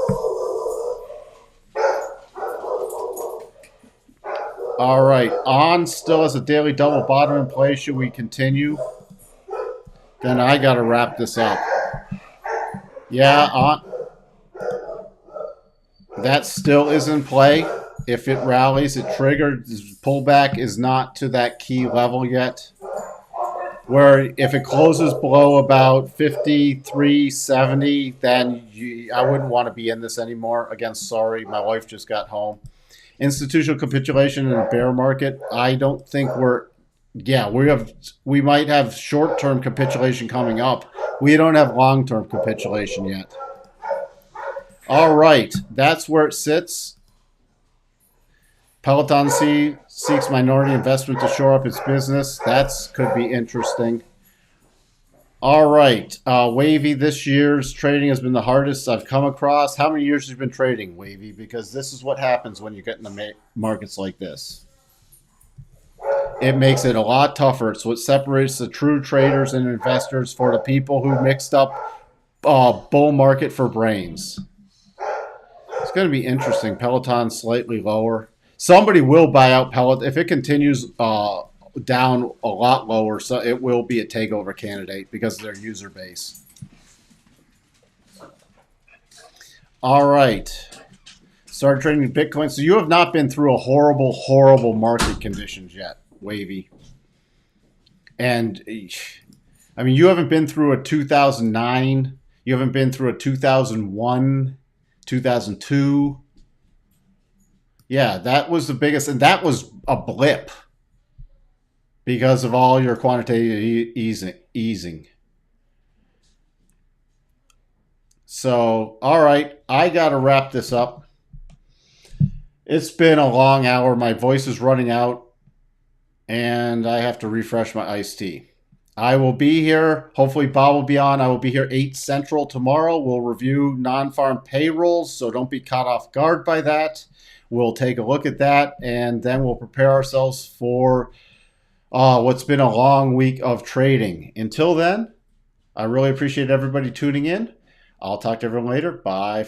Speaker 1: All right, on still as a daily double bottom in play. Should we continue? Then I got to wrap this up. Yeah, on. That still is in play. If it rallies, it triggered. Pullback is not to that key level yet. Where if it closes below about 53.70, then I wouldn't want to be in this anymore. Again, sorry, my wife just got home. Institutional capitulation in a bear market. I don't think we might have short-term capitulation coming up. We don't have long-term capitulation yet. All right, that's where it sits. Peloton seeks minority investment to shore up its business. That could be interesting. All right, Wavy, this year's trading has been the hardest I've come across. How many years have you been trading, Wavy? Because this is what happens when you get in the markets like this. It makes it a lot tougher. It's what separates the true traders and investors for the people who mixed up bull market for brains. It's going to be interesting. Peloton slightly lower. Somebody will buy out Peloton. If it continues down a lot lower, so it will be a takeover candidate because of their user base. All right. Started trading Bitcoin. So you have not been through a horrible market conditions yet, Wavy. And I mean, you haven't been through a 2009. You haven't been through a 2001, 2002. Yeah, that was the biggest, and that was a blip because of all your quantitative easing. So, all right, I got to wrap this up. It's been a long hour. My voice is running out, and I have to refresh my iced tea. I will be here. Hopefully, Bob will be on. I will be here 8 Central tomorrow. We'll review non-farm payrolls, so don't be caught off guard by that. We'll take a look at that, and then we'll prepare ourselves for what's been a long week of trading. Until then, I really appreciate everybody tuning in. I'll talk to everyone later. Bye.